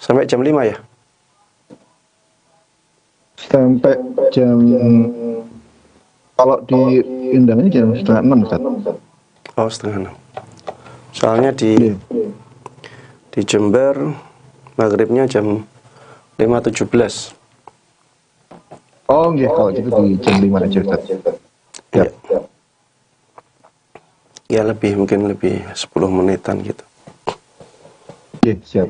Sampai jam 5 ya? Sampai jam, kalau di undangannya jam 5:30 Ustaz. Oh, 5:30. Soalnya Iya. di Jember maghribnya jam 5:17. Oh nggih, kalau gitu di jam 5 aja Ustaz. Iya. Siap. Ya mungkin lebih 10 menitan gitu. Iya, siap.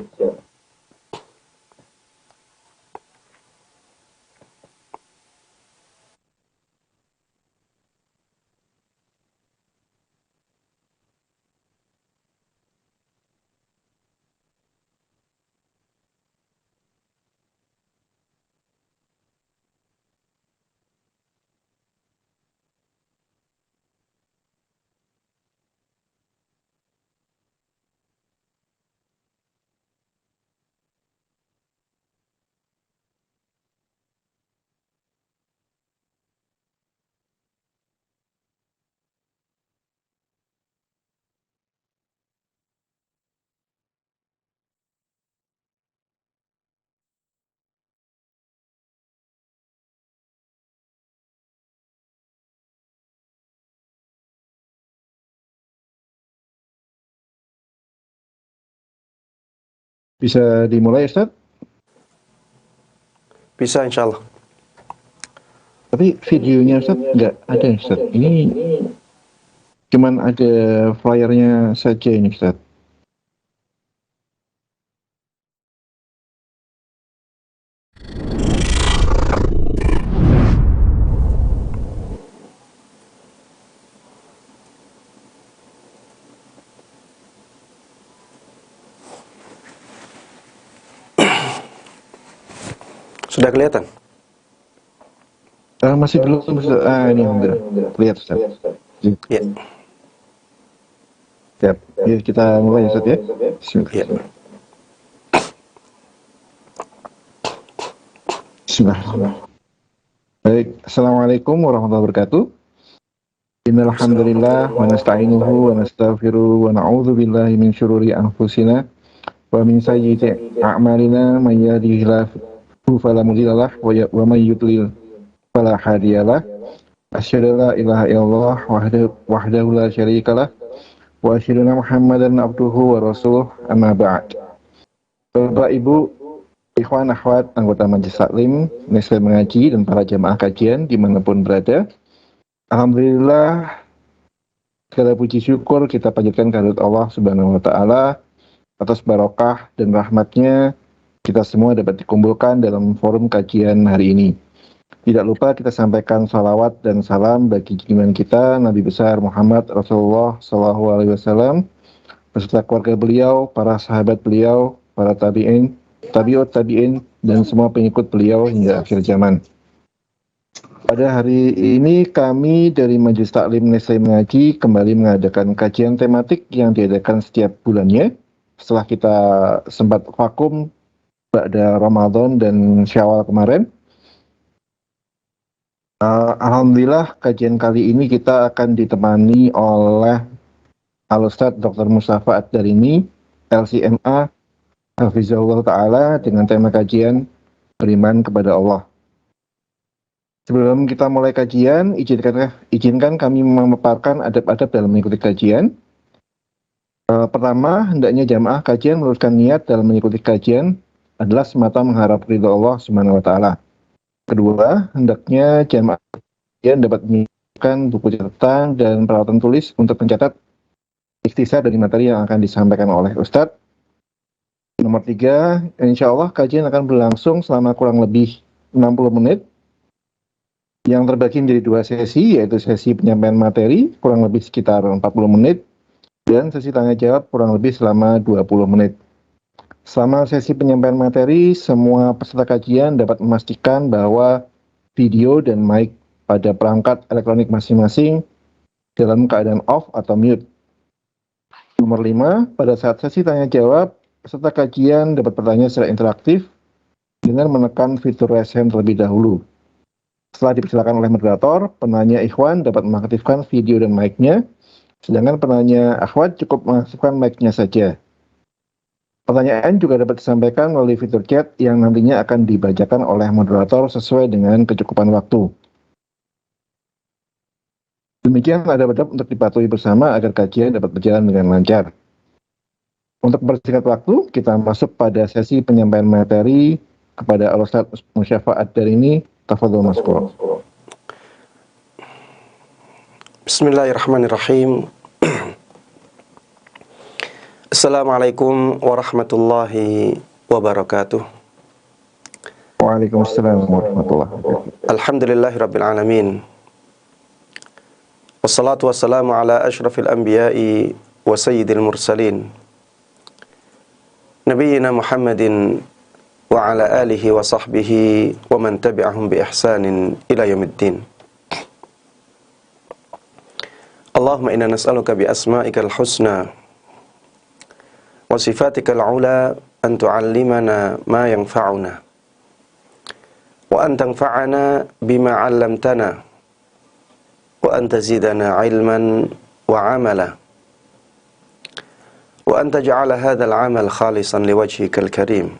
Bisa dimulai Ustaz? Bisa insya Allah. Tapi videonya Ustaz nggak ada Ustaz. Ini cuman ada flyernya saja ini Ustaz. Sudah kelihatan? Masih belum Ustaz. Ini udah lihat Ustaz. Ya. Siap. Ya, kita mulai Ustaz ya. Ya. Bismillah. Baik, Assalamualaikum warahmatullahi wabarakatuh. Innal hamdalillah wa nasta'inuhu wa nastaghfiruh wa na'udzu billahi min syururi anfusina wa min sayyiati a'malina may yahdihillahu fala mudhillalah wa may yudlil fala hadiyalah. Asyhadu an la ilaha illallah wahdahu la syarikalah wa asyhadu anna Muhammadan abduhu wa rasuluh, amma ba'd. Bapak Ibu, ikhwan akhwat anggota Majelis Taklim, Nestle Mengaji dan para jamaah kajian dimanapun berada, alhamdulillah segala puji syukur kita panjatkan kehadirat Allah Subhanahu wa taala atas barokah dan rahmatnya kita semua dapat dikumpulkan dalam forum kajian hari ini. Tidak lupa kita sampaikan salawat dan salam bagi junjungan kita Nabi besar Muhammad Rasulullah SAW beserta keluarga beliau, para sahabat beliau, para tabi'in, tabi'ut tabi'in, dan semua pengikut beliau hingga akhir zaman. Pada hari ini kami dari Majelis Taklim Nestle Mengaji kembali mengadakan kajian tematik yang diadakan setiap bulannya setelah kita sempat vakum pada Ramadan dan Syawal kemarin. Alhamdulillah kajian kali ini kita akan ditemani oleh Al-Ustadz Dr. Mustafa Ad-Darini, LCMA, Hafizahullah Ta'ala, dengan tema kajian beriman kepada Allah. Sebelum kita mulai kajian, izinkan kami memaparkan adab-adab dalam mengikuti kajian. Pertama, hendaknya jamaah kajian meluruskan niat dalam mengikuti kajian adalah semata mengharap ridha Allah Subhanahu wa taala. Kedua, hendaknya jamaah kajian dapat menyiapkan buku catatan dan peralatan tulis untuk mencatat ikhtisar dari materi yang akan disampaikan oleh Ustadz. Nomor 3, insya Allah kajian akan berlangsung selama kurang lebih 60 menit yang terbagi menjadi 2 sesi, yaitu sesi penyampaian materi kurang lebih sekitar 40 menit dan sesi tanya jawab kurang lebih selama 20 menit. Selama sesi penyampaian materi, semua peserta kajian dapat memastikan bahwa video dan mic pada perangkat elektronik masing-masing dalam keadaan off atau mute. Nomor 5, pada saat sesi tanya jawab, peserta kajian dapat bertanya secara interaktif dengan menekan fitur raise hand terlebih dahulu. Setelah dipersilakan oleh moderator, penanya ikhwan dapat mengaktifkan video dan mic-nya, sedangkan penanya akhwat cukup mengaktifkan mic-nya saja. Pertanyaan juga dapat disampaikan melalui fitur chat yang nantinya akan dibacakan oleh moderator sesuai dengan kecukupan waktu. Demikian adab-adab untuk dipatuhi bersama agar kajian dapat berjalan dengan lancar. Untuk mempersingkat waktu, kita masuk pada sesi penyampaian materi kepada Al-Ustadz Musyafa Ad-Darini. Tafadhol Maskur. Bismillahirrahmanirrahim. Assalamualaikum warahmatullahi wabarakatuh. Waalaikumsalam warahmatullahi wabarakatuh. Alhamdulillahirabbil alamin. Wassalatu wassalamu ala asyrafil anbiya'i wa sayyidil mursalin. Nabiyyina Muhammadin wa ala alihi wa sahbihi wa man tabi'ahum bi ihsanin ila yaumiddin. Allahumma inna nas'aluka bi asma'ikal husna wa sifatikal ula an tu'allimana ma yanfa'una wa an tanfa'ana bima 'allamtana wa an tazidana 'ilman wa 'amala wa an taj'ala hadzal 'amal khalisan liwajhikal karim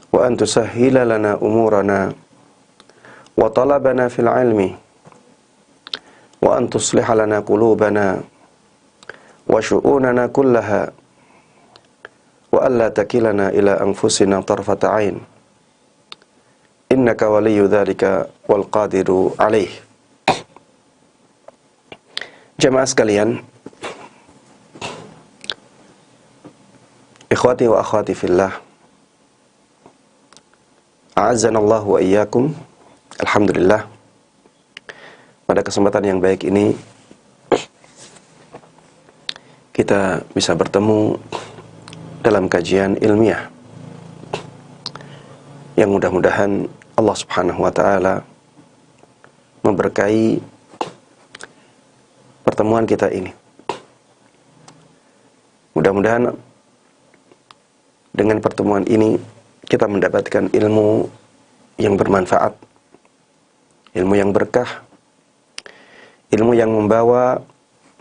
wa an tusahhila lana umurana wa talabana fil 'ilmi wa an tusliha lana qulubana wa syu'unana kullaha wa alla takilana ila anfusina tarfata 'ain innaka waliyyu dzalika wal qadiru 'alaih. Jamaah sekalian, ikhwati wa akhwati fillah, a'azzanallahu wa iyyakum. Alhamdulillah, pada kesempatan yang baik ini kita bisa bertemu dalam kajian ilmiah yang mudah-mudahan Allah Subhanahu wa taala memberkahi pertemuan kita ini. Mudah-mudahan dengan pertemuan ini kita mendapatkan ilmu yang bermanfaat, ilmu yang berkah, ilmu yang membawa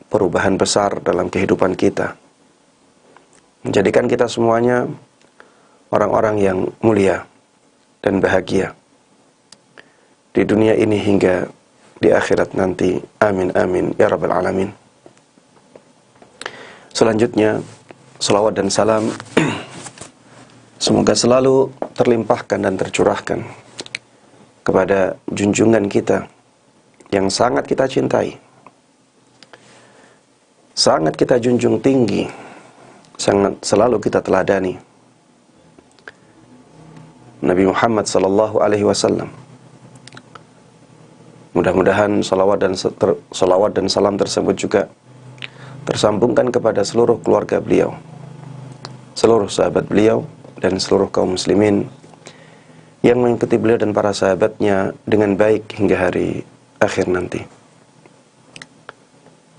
perubahan besar dalam kehidupan kita, menjadikan kita semuanya orang-orang yang mulia dan bahagia di dunia ini hingga di akhirat nanti. Amin amin ya rabbal alamin. Selanjutnya, salawat dan salam semoga selalu terlimpahkan dan tercurahkan kepada junjungan kita yang sangat kita cintai, sangat kita junjung tinggi, sangat selalu kita teladani, Nabi Muhammad sallallahu alaihi wasallam. Mudah-mudahan salawat dan salam tersebut juga tersambungkan kepada seluruh keluarga beliau, seluruh sahabat beliau, dan seluruh kaum muslimin yang mengikuti beliau dan para sahabatnya dengan baik hingga hari akhir nanti.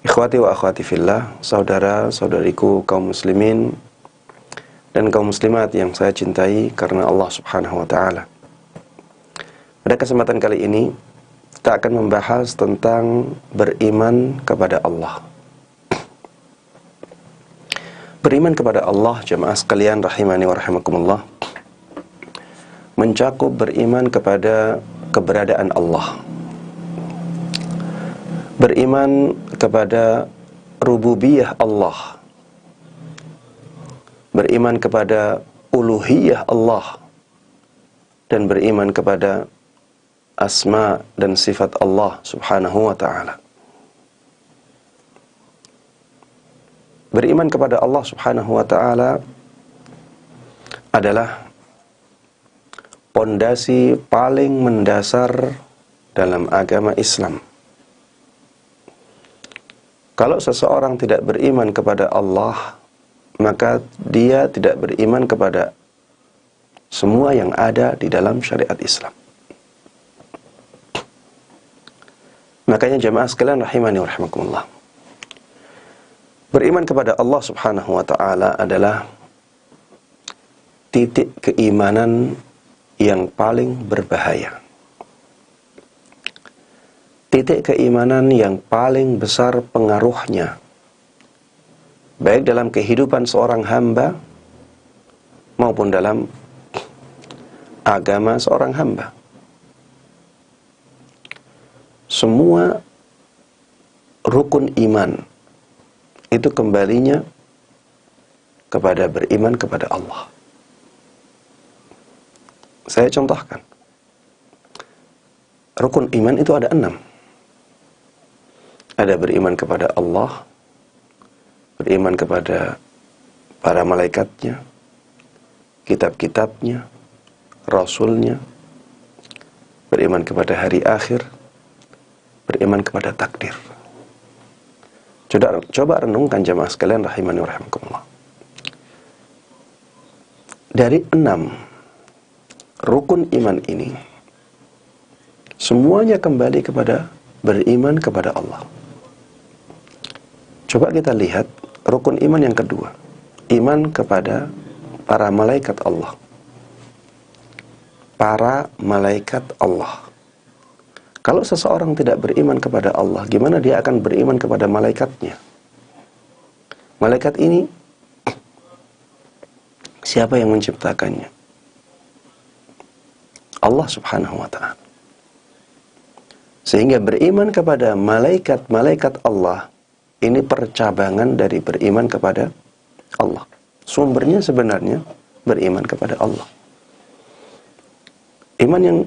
Ikhwati wa akhwati fillah, saudara-saudariku kaum muslimin dan kaum muslimat yang saya cintai karena Allah Subhanahu wa taala. Pada kesempatan kali ini kita akan membahas tentang beriman kepada Allah. Beriman kepada Allah, jamaah sekalian rahimani wa rahimakumullah, mencakup beriman kepada keberadaan Allah, beriman kepada rububiyah Allah, beriman kepada uluhiyah Allah, dan beriman kepada asma dan sifat Allah Subhanahu wa ta'ala. Beriman kepada Allah Subhanahu wa ta'ala adalah pondasi paling mendasar dalam agama Islam. Kalau seseorang tidak beriman kepada Allah, maka dia tidak beriman kepada semua yang ada di dalam syariat Islam. Makanya jamaah sekalian rahimani wa rahimakumullah, beriman kepada Allah Subhanahu wa ta'ala adalah titik keimanan yang paling berbahaya, titik keimanan yang paling besar pengaruhnya, baik dalam kehidupan seorang hamba maupun dalam agama seorang hamba. Semua rukun iman itu kembalinya kepada beriman kepada Allah. Saya contohkan. Rukun iman itu ada 6. Ada beriman kepada Allah, beriman kepada para malaikatnya, kitab-kitabnya, rasulnya, beriman kepada hari akhir, beriman kepada takdir. Coba renungkan jamaah sekalian rahimani wa rahimakumullah. Dari 6 rukun iman ini, semuanya kembali kepada beriman kepada Allah. Coba kita lihat rukun iman yang kedua, iman kepada para malaikat Allah. Para malaikat Allah. Kalau seseorang tidak beriman kepada Allah, gimana dia akan beriman kepada malaikatnya? Malaikat ini, siapa yang menciptakannya? Allah subhanahu wa ta'ala. Sehingga beriman kepada malaikat-malaikat Allah, ini percabangan dari beriman kepada Allah. Sumbernya sebenarnya beriman kepada Allah.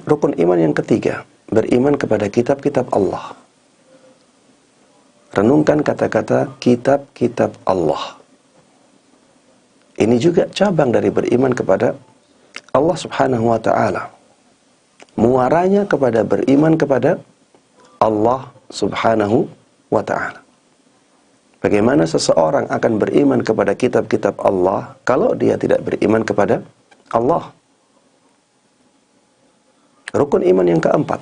Rukun iman yang ketiga, beriman kepada kitab-kitab Allah. Renungkan kata-kata kitab-kitab Allah. Ini juga cabang dari beriman kepada Allah subhanahu wa ta'ala. Muaranya kepada beriman kepada Allah subhanahu wa ta'ala. Bagaimana seseorang akan beriman kepada kitab-kitab Allah kalau dia tidak beriman kepada Allah? Rukun iman yang keempat,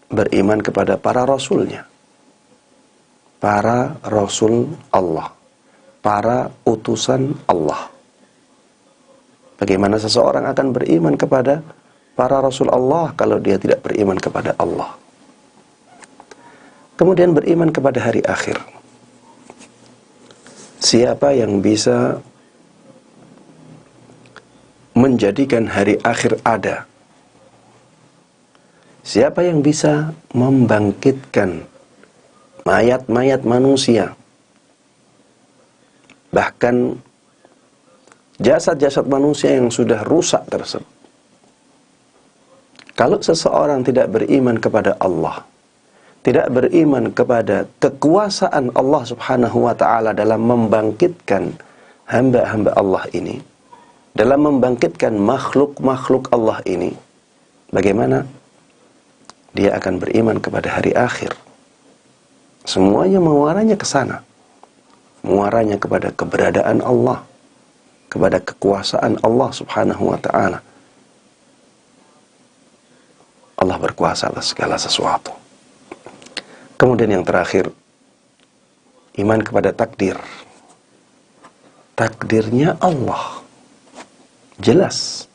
beriman kepada para rasulnya. Para rasul Allah. Para utusan Allah. Bagaimana seseorang akan beriman kepada para rasul Allah kalau dia tidak beriman kepada Allah? Kemudian beriman kepada hari akhir. Siapa yang bisa menjadikan hari akhir ada? Siapa yang bisa membangkitkan mayat-mayat manusia? Bahkan jasad-jasad manusia yang sudah rusak tersebut. Kalau seseorang tidak beriman kepada Allah, tidak beriman kepada kekuasaan Allah subhanahu wa ta'ala dalam membangkitkan hamba-hamba Allah ini, dalam membangkitkan makhluk-makhluk Allah ini, bagaimana dia akan beriman kepada hari akhir? Semuanya muaranya ke sana. Muaranya kepada keberadaan Allah, kepada kekuasaan Allah subhanahu wa ta'ala. Allah berkuasa atas segala sesuatu. Kemudian yang terakhir, iman kepada takdir. Takdirnya Allah. Jelas.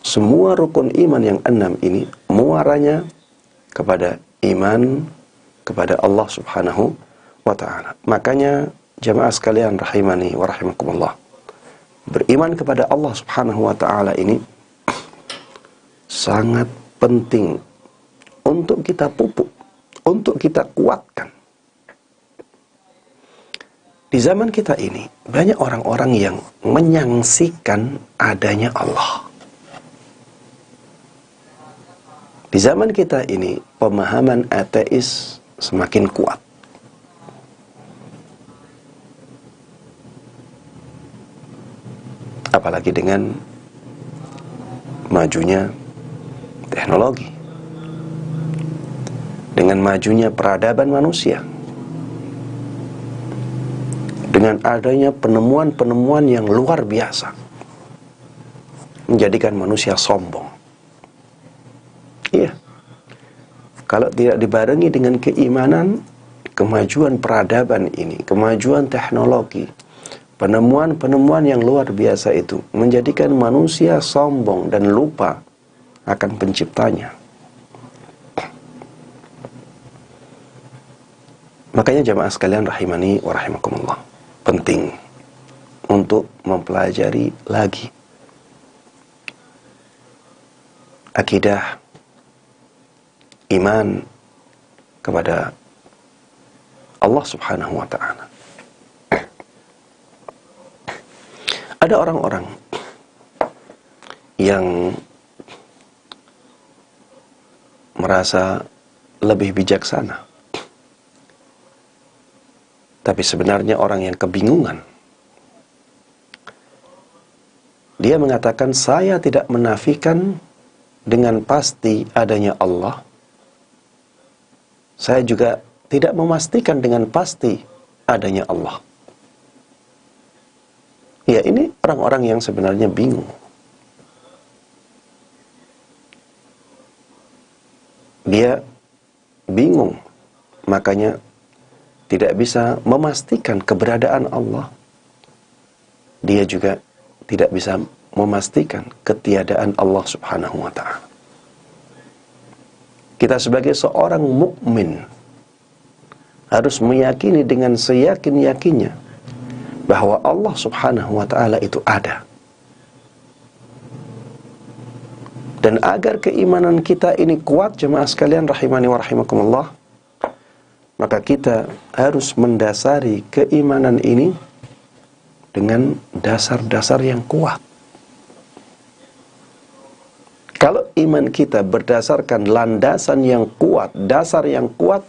Semua rukun iman yang 6 ini muaranya kepada iman kepada Allah subhanahu wa ta'ala. Makanya jamaah sekalian rahimani wa rahimakumullah, beriman kepada Allah subhanahu wa ta'ala ini sangat penting untuk kita pupuk, untuk kita kuatkan. Di zaman kita ini banyak orang-orang yang menyaksikan adanya Allah. Di zaman kita ini pemahaman ateis semakin kuat. Apalagi dengan majunya teknologi, dengan majunya peradaban manusia, dengan adanya penemuan-penemuan yang luar biasa, menjadikan manusia sombong. Iya, kalau tidak dibarengi dengan keimanan, kemajuan peradaban ini, kemajuan teknologi, penemuan-penemuan yang luar biasa itu menjadikan manusia sombong dan lupa akan penciptanya. Makanya jamaah sekalian rahimani wa rahimakumullah, penting untuk mempelajari lagi akidah, iman kepada Allah Subhanahu wa ta'ala. Ada orang-orang yang merasa lebih bijaksana, tapi sebenarnya orang yang kebingungan. Dia mengatakan, saya tidak menafikan dengan pasti adanya Allah. Saya juga tidak memastikan dengan pasti adanya Allah. Ya, ini orang-orang yang sebenarnya bingung. Dia bingung, makanya tidak bisa memastikan keberadaan Allah. Dia juga tidak bisa memastikan ketiadaan Allah Subhanahu wa ta'ala. Kita sebagai seorang mukmin harus meyakini dengan seyakin-yakinnya bahwa Allah Subhanahu wa ta'ala itu ada. Dan agar keimanan kita ini kuat, jemaah sekalian rahimani wa rahimakumullah, maka kita harus mendasari keimanan ini dengan dasar-dasar yang kuat. Kalau iman kita berdasarkan landasan yang kuat, dasar yang kuat,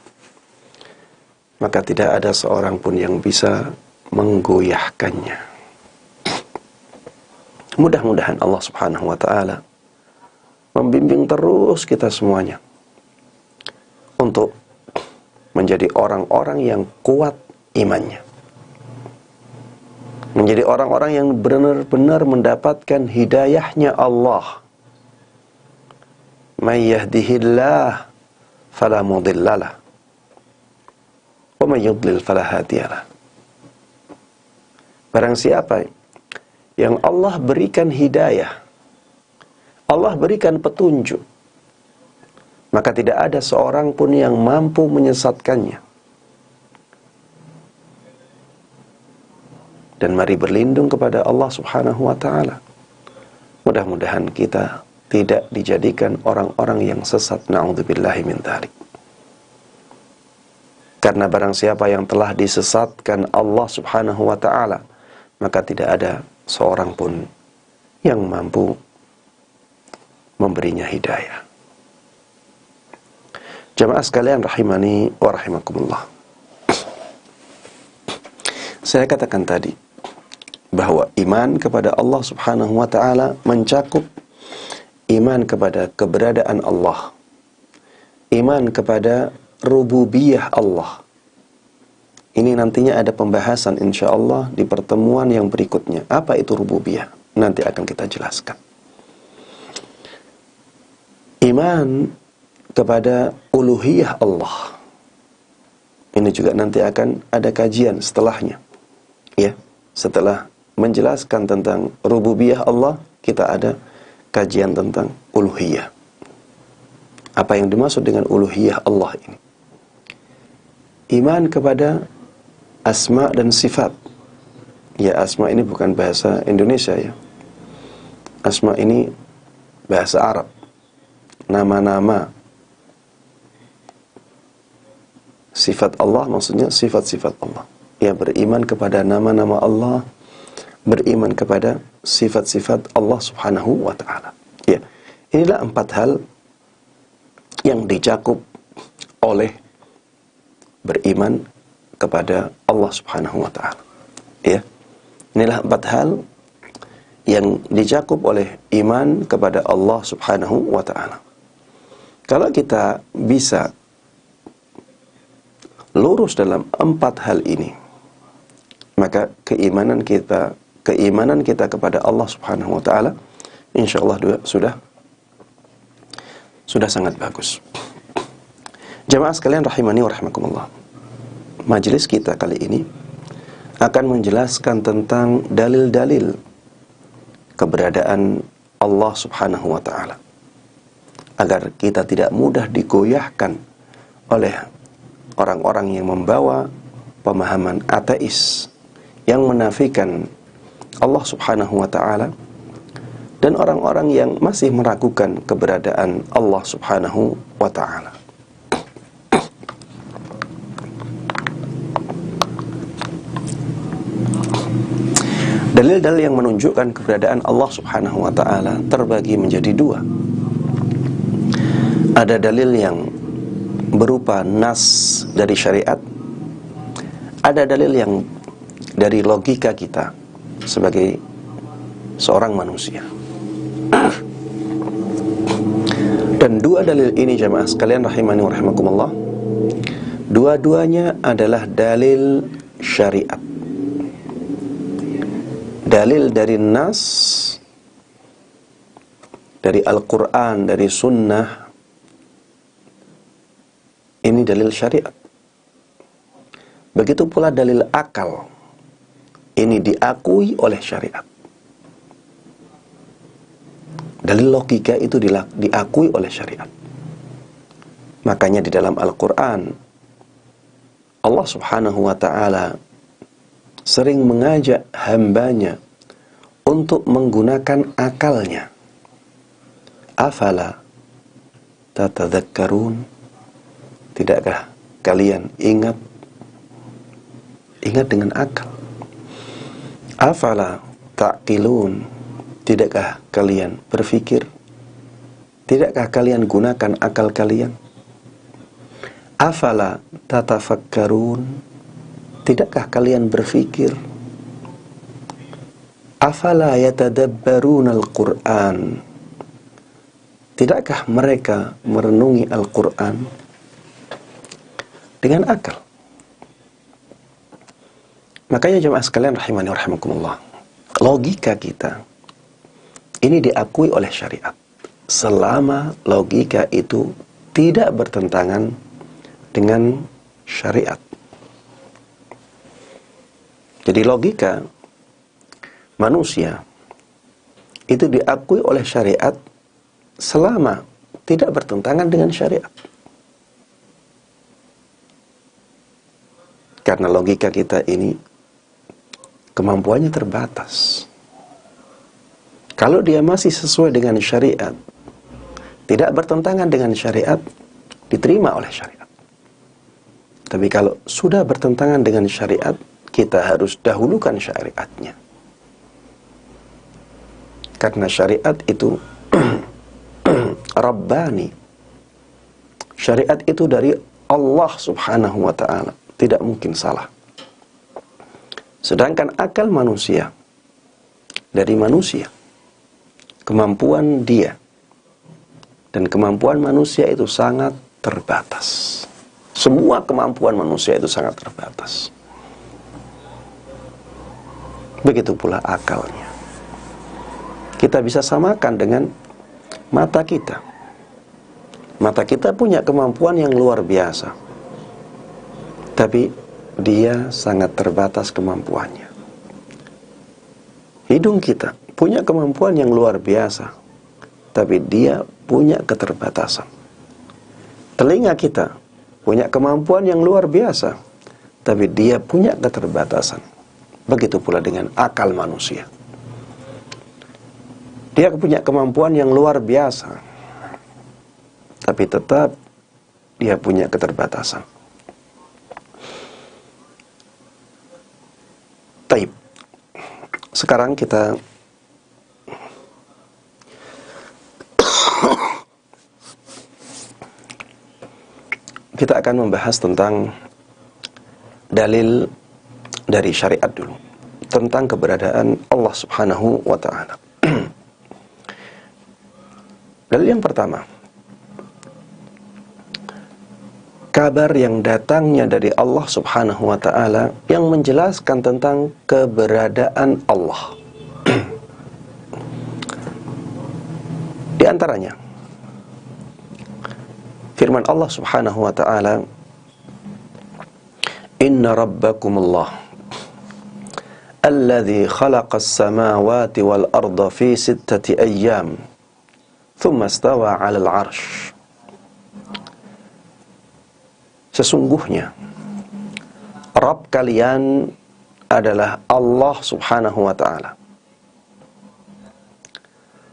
maka tidak ada seorang pun yang bisa menggoyahkannya. Mudah-mudahan Allah Subhanahu wa ta'ala membimbing terus kita semuanya untuk menjadi orang-orang yang kuat imannya, menjadi orang-orang yang benar-benar mendapatkan hidayahnya Allah. May yahdihillah fala mudhillalah wa may yudlil fala hadiyalah. Barang siapa yang Allah berikan hidayah, Allah berikan petunjuk, maka tidak ada seorang pun yang mampu menyesatkannya. Dan mari berlindung kepada Allah Subhanahu wa ta'ala. Mudah-mudahan kita tidak dijadikan orang-orang yang sesat, na'udzubillahi min dzalik. Karena barang siapa yang telah disesatkan Allah Subhanahu wa ta'ala, maka tidak ada seorang pun yang mampu memberinya hidayah. Jamaah sekalian rahimani wa rahimakumullah. Saya katakan tadi bahwa iman kepada Allah Subhanahu wa ta'ala mencakup iman kepada keberadaan Allah, iman kepada rububiyah Allah. Ini nantinya ada pembahasan insyaallah di pertemuan yang berikutnya. Apa itu rububiyah? Nanti akan kita jelaskan. Iman kepada uluhiyah Allah. Ini juga nanti akan ada kajian setelahnya. Ya, setelah menjelaskan tentang rububiyah Allah, kita ada kajian tentang uluhiyah. Apa yang dimaksud dengan uluhiyah Allah ini? Iman kepada asma dan sifat. Ya, asma ini bukan bahasa Indonesia ya. Asma ini bahasa Arab. Nama-nama. Sifat Allah maksudnya sifat-sifat Allah. Ya, beriman kepada nama-nama Allah, beriman kepada sifat-sifat Allah Subhanahu wa ta'ala. Ya, inilah 4 hal yang dicakup oleh beriman kepada Allah Subhanahu wa ta'ala. Ya, inilah 4 hal yang dicakup oleh iman kepada Allah Subhanahu wa ta'ala. Kalau kita bisa lurus dalam 4 hal ini, maka keimanan kita kepada Allah Subhanahu wa ta'ala insyaallah sudah sangat bagus. Jamaah sekalian rahimani wa rahimakumullah. Majelis kita kali ini akan menjelaskan tentang dalil-dalil keberadaan Allah Subhanahu wa ta'ala, agar kita tidak mudah digoyahkan oleh orang-orang yang membawa pemahaman ateis yang menafikan Allah Subhanahu wa ta'ala, dan orang-orang yang masih meragukan keberadaan Allah Subhanahu wa ta'ala. Dalil-dalil yang menunjukkan keberadaan Allah Subhanahu wa ta'ala terbagi menjadi dua. Ada dalil yang berupa nas dari syariat, ada dalil yang dari logika kita sebagai seorang manusia. Dan dua dalil ini jamaah sekalian rahimani wa rahimakumullah, dua-duanya adalah dalil syariat. Dalil dari nas, dari Al-Quran, dari sunnah, ini dalil syariat. Begitu pula dalil akal, ini diakui oleh syariat. Dalil logika itu diakui oleh syariat. Makanya di dalam Al-Quran, Allah Subhanahu wa ta'ala sering mengajak hambanya untuk menggunakan akalnya. Afala tatadzakkarun, tidakkah kalian ingat dengan akal? Afala ta'qilun, tidakkah kalian berpikir? Tidakkah kalian gunakan akal kalian? Afala tatafakkarun, tidakkah kalian berpikir? Afala yatadabbaruna al-Qur'an, tidakkah mereka merenungi Al-Qur'an dengan akal? Makanya jemaah sekalian rahimani wa rahimakumullah, logika kita ini diakui oleh syariat selama logika itu tidak bertentangan dengan syariat. Jadi logika manusia itu diakui oleh syariat selama tidak bertentangan dengan syariat. Karena logika kita ini kemampuannya terbatas. Kalau dia masih sesuai dengan syariat, tidak bertentangan dengan syariat, diterima oleh syariat. Tapi kalau sudah bertentangan dengan syariat, kita harus dahulukan syariatnya. Karena syariat itu Rabbani. Syariat itu dari Allah Subhanahu wa ta'ala, tidak mungkin salah. Sedangkan akal manusia dari manusia, kemampuan dia dan kemampuan manusia itu sangat terbatas. Semua kemampuan manusia itu sangat terbatas. Begitu pula akalnya. Kita bisa samakan dengan mata kita. Mata kita punya kemampuan yang luar biasa, tapi dia sangat terbatas kemampuannya. Hidung kita punya kemampuan yang luar biasa, tapi dia punya keterbatasan. Telinga kita punya kemampuan yang luar biasa, tapi dia punya keterbatasan. Begitu pula dengan akal manusia. Dia punya kemampuan yang luar biasa, tapi tetap dia punya keterbatasan. Taib. Sekarang kita akan membahas tentang dalil dari syariat dulu, tentang keberadaan Allah Subhanahu wa ta'ala. Dalil yang pertama, kabar yang datangnya dari Allah Subhanahu wa ta'ala yang menjelaskan tentang keberadaan Allah. Di antaranya firman Allah Subhanahu wa ta'ala, Inna rabbakumullah alladhi khalaqas samawati wal arda fi 6 ayyam thumma istawa 'alal 'arsy. Sesungguhnya Rabb kalian adalah Allah Subhanahu wa ta'ala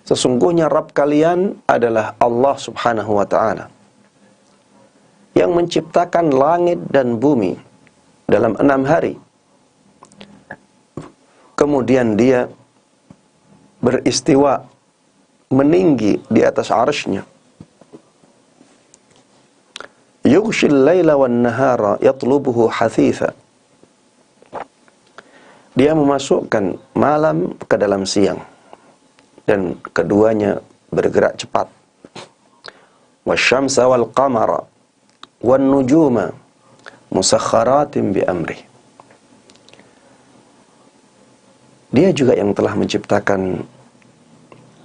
Sesungguhnya Rabb kalian adalah Allah subhanahu wa ta'ala, yang menciptakan langit dan bumi dalam 6 hari. Kemudian dia beristiwa, meninggi di atas arsy-Nya. Yughshil laila wan nahara yatlubuhu hathitha. Dia memasukkan malam ke dalam siang, dan keduanya bergerak cepat. Wasyamsa wal qamara wan nujuma musakhkharatin bi amri. Dia juga yang telah menciptakan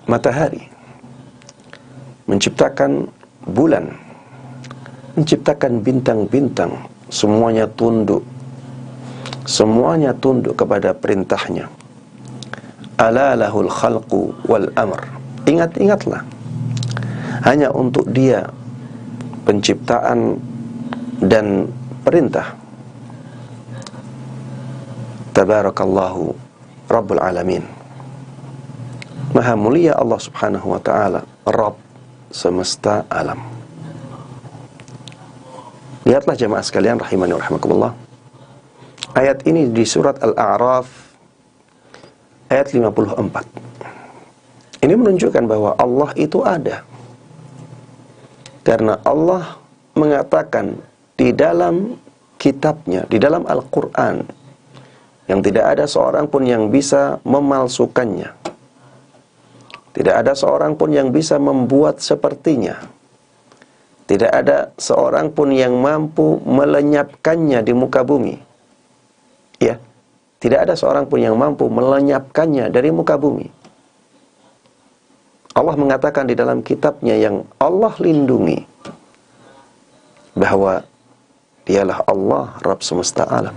matahari, menciptakan bulan, menciptakan bintang-bintang, semuanya tunduk kepada perintahnya. Ala lahul khalqu wal amr. Ingat-ingatlah, hanya untuk dia penciptaan dan perintah. Tabarakallahu Rabbul Alamin. Maha mulia Allah subhanahu wa ta'ala, Rabb semesta alam. Lihatlah jemaah sekalian rahimani wa rahimakumullah, ayat ini di surat Al-A'raf ayat 54. Ini menunjukkan bahwa Allah itu ada, karena Allah mengatakan di dalam kitabnya, di dalam Al-Quran, yang tidak ada seorang pun yang bisa memalsukannya, tidak ada seorang pun yang bisa membuat sepertinya, tidak ada seorang pun yang mampu melenyapkannya di muka bumi. Ya, tidak ada seorang pun yang mampu melenyapkannya dari muka bumi. Allah mengatakan di dalam kitabnya yang Allah lindungi, bahwa dialah Allah Rabb semesta alam.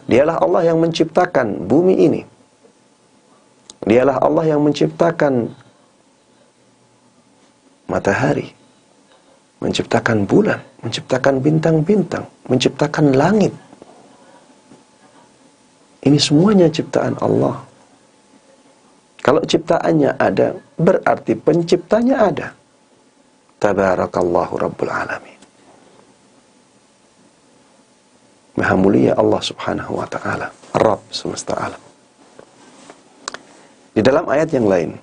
Dialah Allah yang menciptakan bumi ini. Dialah Allah yang menciptakan matahari, menciptakan bulan, menciptakan bintang-bintang, menciptakan langit. Ini semuanya ciptaan Allah. Kalau ciptaannya ada, berarti penciptanya ada. Tabarakallahu Rabbul Alamin. Maha mulia Allah subhanahu wa ta'ala, Rabb semesta alam. Di dalam ayat yang lain,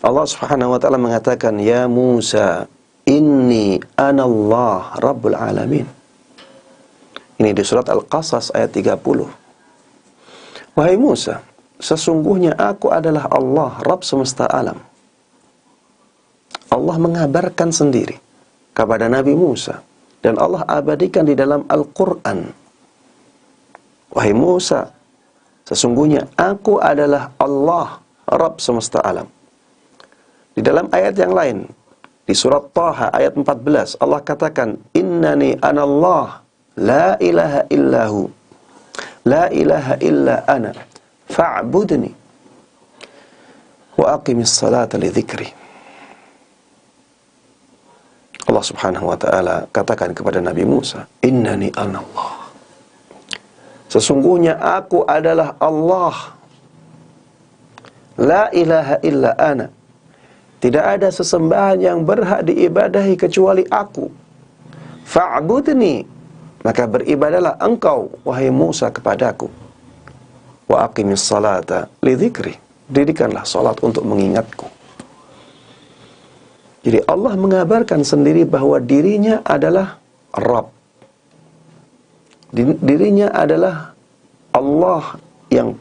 Allah subhanahu wa ta'ala mengatakan, Ya Musa, inni anallah Rabbul Alamin. Ini di surat Al-Qasas ayat 30. Wahai Musa, sesungguhnya aku adalah Allah, Rabb semesta alam. Allah mengabarkan sendiri kepada Nabi Musa, dan Allah abadikan di dalam Al-Quran. Wahai Musa, sesungguhnya aku adalah Allah, Rabb semesta alam. Di dalam ayat yang lain, di surat Taha ayat 14, Allah katakan, Innani anallah, la ilaha illahu, la ilaha illa ana, fa'budni, wa aqimis salata li dzikri. Allah subhanahu wa ta'ala katakan kepada Nabi Musa, Innani anallah, sesungguhnya aku adalah Allah, la ilaha illa ana, tidak ada sesembahan yang berhak diibadahi kecuali aku. Fa'budni, maka beribadalah engkau wahai Musa kepadaku. Wa aqimis salata li dzikri, dirikanlah salat untuk mengingatku. Jadi Allah mengabarkan sendiri bahwa dirinya adalah Rabb. Dirinya adalah Allah yang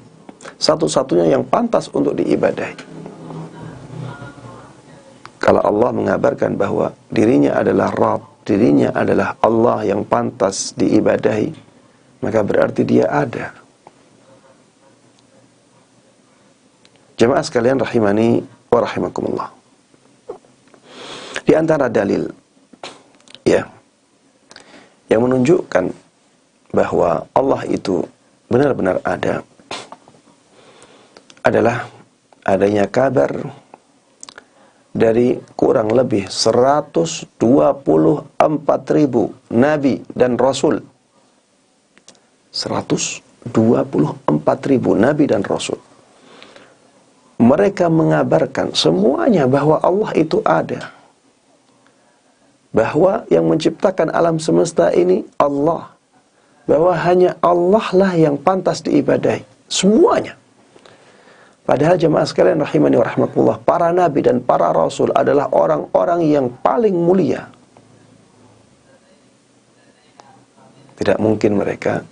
satu-satunya yang pantas untuk diibadahi. Kalau Allah mengabarkan bahwa dirinya adalah Rabb, dirinya adalah Allah yang pantas diibadahi, maka berarti dia ada. Jemaah sekalian rahimani wa rahimakumullah. Di antara dalil ya yang menunjukkan bahwa Allah itu benar-benar ada adalah adanya kabar dari kurang lebih 124.000 nabi dan rasul. 124.000 nabi dan rasul Mereka mengabarkan semuanya bahwa Allah itu ada, bahwa yang menciptakan alam semesta ini Allah, bahwa hanya Allah lah yang pantas diibadahi, semuanya. Padahal jemaah sekalian rahimani wa rahmatullah, para nabi dan para rasul adalah orang-orang yang paling mulia. Tidak mungkin mereka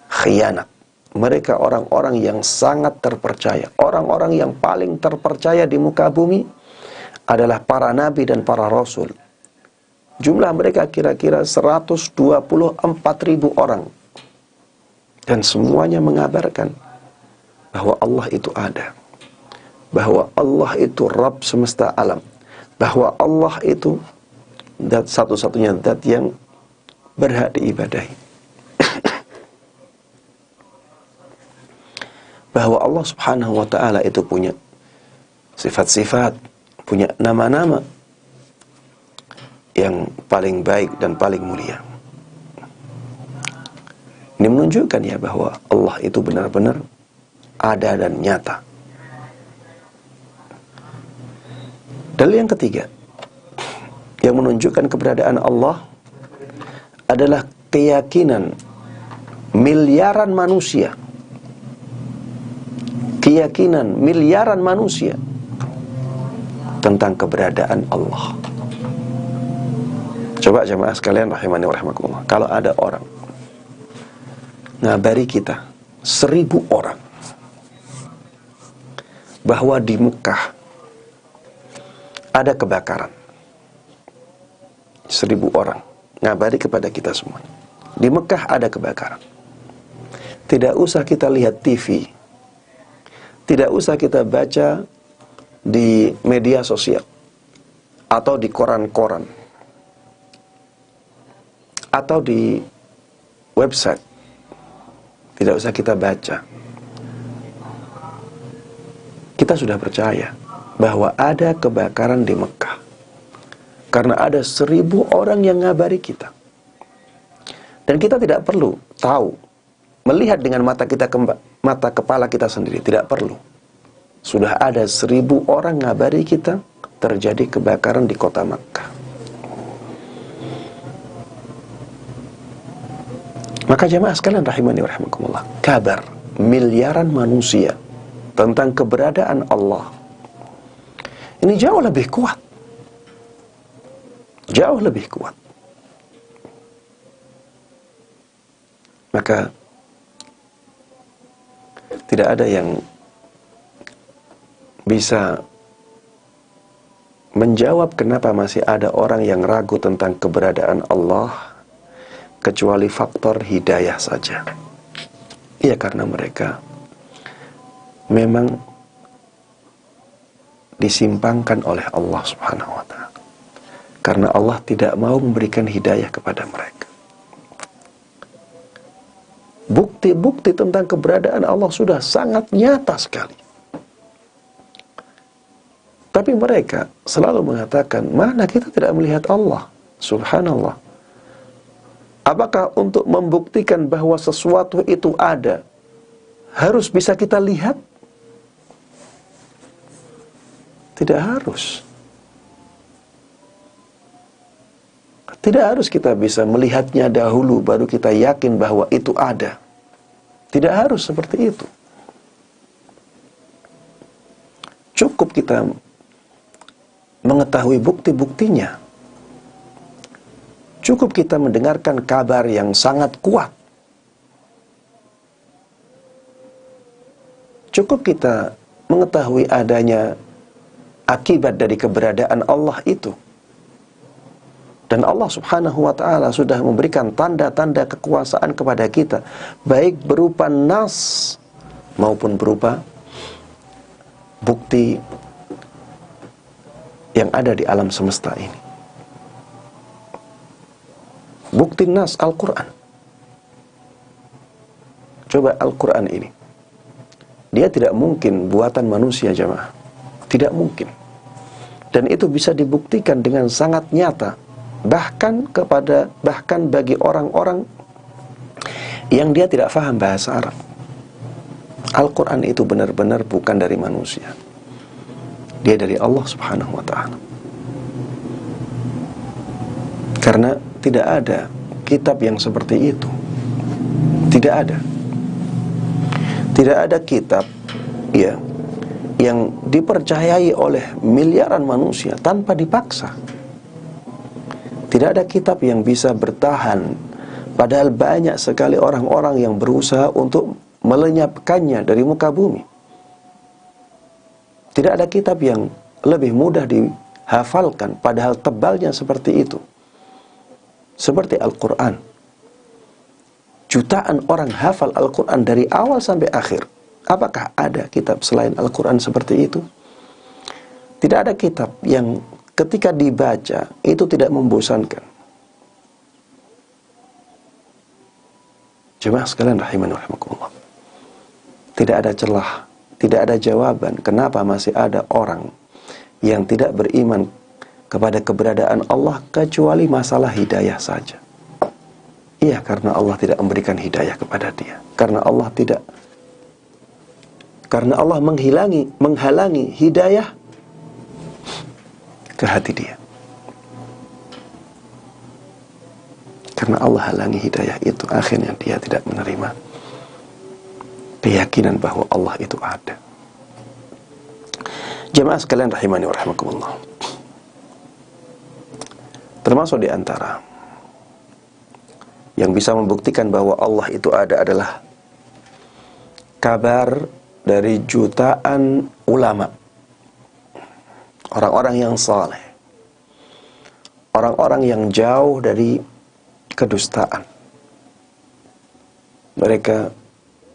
khianat. Mereka orang-orang yang sangat terpercaya. Orang-orang yang paling terpercaya di muka bumi adalah para nabi dan para rasul. Jumlah mereka kira-kira 124.000 orang. Dan semuanya mengabarkan bahwa Allah itu ada. Bahwa Allah itu Rabb semesta alam. Bahwa Allah itu zat satu-satunya zat yang berhak diibadahi. Bahwa Allah subhanahu wa ta'ala itu punya sifat-sifat, punya nama-nama yang paling baik dan paling mulia. Ini menunjukkan ya bahwa Allah itu benar-benar ada dan nyata. Dalil yang ketiga yang menunjukkan keberadaan Allah adalah keyakinan miliaran manusia. Keyakinan miliaran manusia tentang keberadaan Allah. Coba jemaah sekalian rahimani wa rahmakumullah, kalau ada orang ngabari kita 1.000 orang bahwa di Mekah ada kebakaran, 1.000 orang ngabari kepada kita semua, di Mekah ada kebakaran. Tidak usah kita lihat TV, tidak usah kita baca di media sosial atau di koran-koran atau di website. Tidak usah kita baca. Kita sudah percaya bahwa ada kebakaran di Mekah karena ada 1.000 orang yang ngabari kita. Dan kita tidak perlu tahu, melihat dengan mata kepala kita sendiri, tidak perlu. Sudah ada 1.000 orang ngabari kita terjadi kebakaran di kota Makkah. Maka jemaah sekalian rahimani wa rahimakumullah, kabar miliaran manusia tentang keberadaan Allah ini jauh lebih kuat. Jauh lebih kuat. Maka tidak ada yang bisa menjawab kenapa masih ada orang yang ragu tentang keberadaan Allah kecuali faktor hidayah saja. Ya, karena mereka memang disimpangkan oleh Allah subhanahu wa ta'ala. Karena Allah tidak mau memberikan hidayah kepada mereka. Bukti-bukti tentang keberadaan Allah sudah sangat nyata sekali. Tapi mereka selalu mengatakan, mana kita tidak melihat Allah. Subhanallah. Apakah untuk membuktikan bahwa sesuatu itu ada, harus bisa kita lihat? Tidak harus. Tidak harus kita bisa melihatnya dahulu baru kita yakin bahwa itu ada. Tidak harus seperti itu. Cukup kita mengetahui bukti-buktinya. Cukup kita mendengarkan kabar yang sangat kuat. Cukup kita mengetahui adanya akibat dari keberadaan Allah itu. Dan Allah subhanahu wa ta'ala sudah memberikan tanda-tanda kekuasaan kepada kita, baik berupa nas maupun berupa bukti yang ada di alam semesta ini. Bukti nas Al-Quran. Coba Al-Quran ini, dia tidak mungkin buatan manusia jemaah. Tidak mungkin. Dan itu bisa dibuktikan dengan sangat nyata. Bahkan bagi orang-orang yang dia tidak faham bahasa Arab. Al-Quran itu benar-benar bukan dari manusia. Dia dari Allah Subhanahu wa ta'ala. Karena tidak ada kitab yang seperti itu. Tidak ada. Tidak ada kitab ya yang dipercayai oleh miliaran manusia tanpa dipaksa. Tidak ada kitab yang bisa bertahan, padahal banyak sekali orang-orang yang berusaha untuk melenyapkannya dari muka bumi. Tidak ada kitab yang lebih mudah dihafalkan, padahal tebalnya seperti itu. Seperti Al-Quran. Jutaan orang hafal Al-Quran dari awal sampai akhir. Apakah ada kitab selain Al-Quran seperti itu? Tidak ada kitab yang ketika dibaca itu tidak membosankan. Jemaah sekalian rahimani wa rahimakumullah. Tidak ada celah, tidak ada jawaban kenapa masih ada orang yang tidak beriman kepada keberadaan Allah kecuali masalah hidayah saja. Iya, karena Allah tidak memberikan hidayah kepada dia. Karena Allah menghalangi hidayah ke hati dia. Karena Allah halangi hidayah itu, akhirnya dia tidak menerima keyakinan bahwa Allah itu ada. Jemaah sekalian rahimani wa rahimakumullah. Termasuk di antara yang bisa membuktikan bahwa Allah itu ada adalah kabar dari jutaan ulama, orang-orang yang saleh, orang-orang yang jauh dari kedustaan. Mereka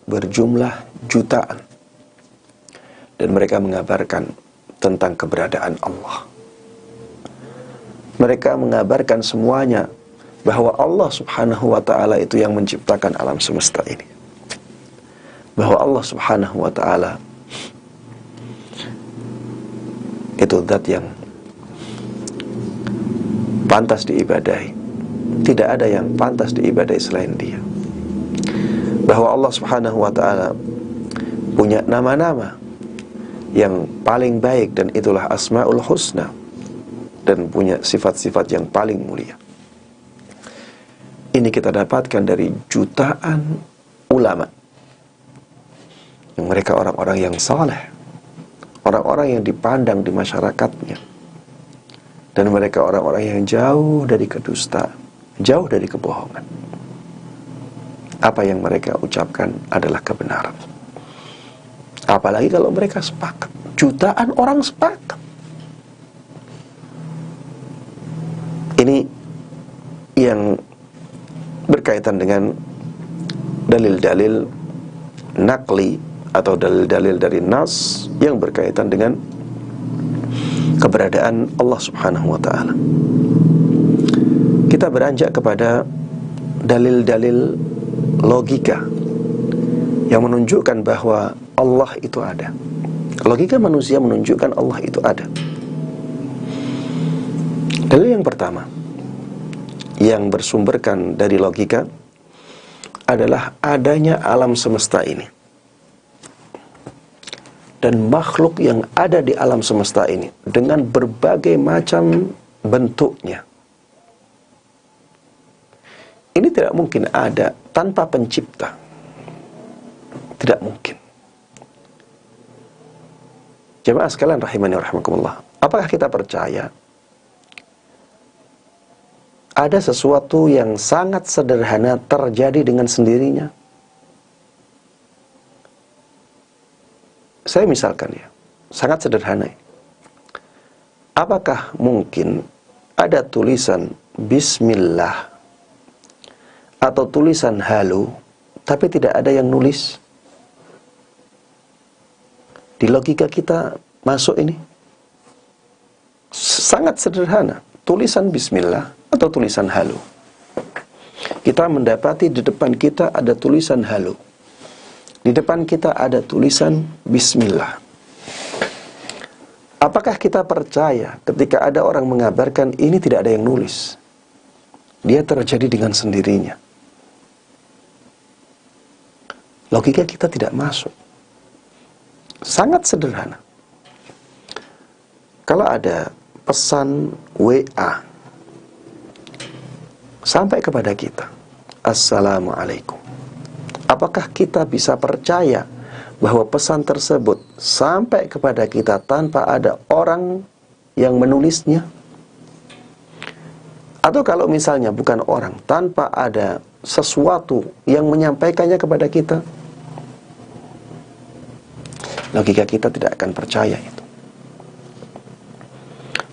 berjumlah jutaan dan mereka mengabarkan tentang keberadaan Allah. Mereka mengabarkan semuanya bahwa Allah Subhanahu wa ta'ala itu yang menciptakan alam semesta ini. Bahwa Allah Subhanahu wa ta'ala itu zat yang pantas diibadahi. Tidak ada yang pantas diibadahi selain dia. Bahwa Allah Subhanahu wa ta'ala punya nama-nama yang paling baik, dan itulah Asmaul Husna, dan punya sifat-sifat yang paling mulia. Ini kita dapatkan dari jutaan ulama yang mereka orang-orang yang saleh, orang-orang yang dipandang di masyarakatnya, dan mereka orang-orang yang jauh dari kedustaan, jauh dari kebohongan. Apa yang mereka ucapkan adalah kebenaran. Apalagi kalau mereka sepakat, jutaan orang sepakat. Ini yang berkaitan dengan dalil-dalil naqli atau dalil-dalil dari nas yang berkaitan dengan keberadaan Allah Subhanahu wa ta'ala. Kita beranjak kepada dalil-dalil logika yang menunjukkan bahwa Allah itu ada. Logika manusia menunjukkan Allah itu ada. Dalil yang pertama yang bersumberkan dari logika adalah adanya alam semesta ini dan makhluk yang ada di alam semesta ini dengan berbagai macam bentuknya. Ini tidak mungkin ada tanpa pencipta. Tidak mungkin. Jemaah sekalian rahimani wa rahimakumullah, apakah kita percaya ada sesuatu yang sangat sederhana terjadi dengan sendirinya? Saya misalkan ya, sangat sederhana. Apakah mungkin ada tulisan Bismillah atau tulisan Halo tapi tidak ada yang nulis? Di logika kita masuk ini sangat sederhana. Tulisan Bismillah atau tulisan Halo. Kita mendapati di depan kita ada tulisan Halo. Di depan kita ada tulisan Bismillah. Apakah kita percaya ketika ada orang mengabarkan ini tidak ada yang nulis? Dia terjadi dengan sendirinya. Logika kita tidak masuk. Sangat sederhana. Kalau ada pesan WA sampai kepada kita, Assalamualaikum, apakah kita bisa percaya bahwa pesan tersebut sampai kepada kita tanpa ada orang yang menulisnya? Atau kalau misalnya bukan orang, tanpa ada sesuatu yang menyampaikannya kepada kita, logika kita tidak akan percaya itu.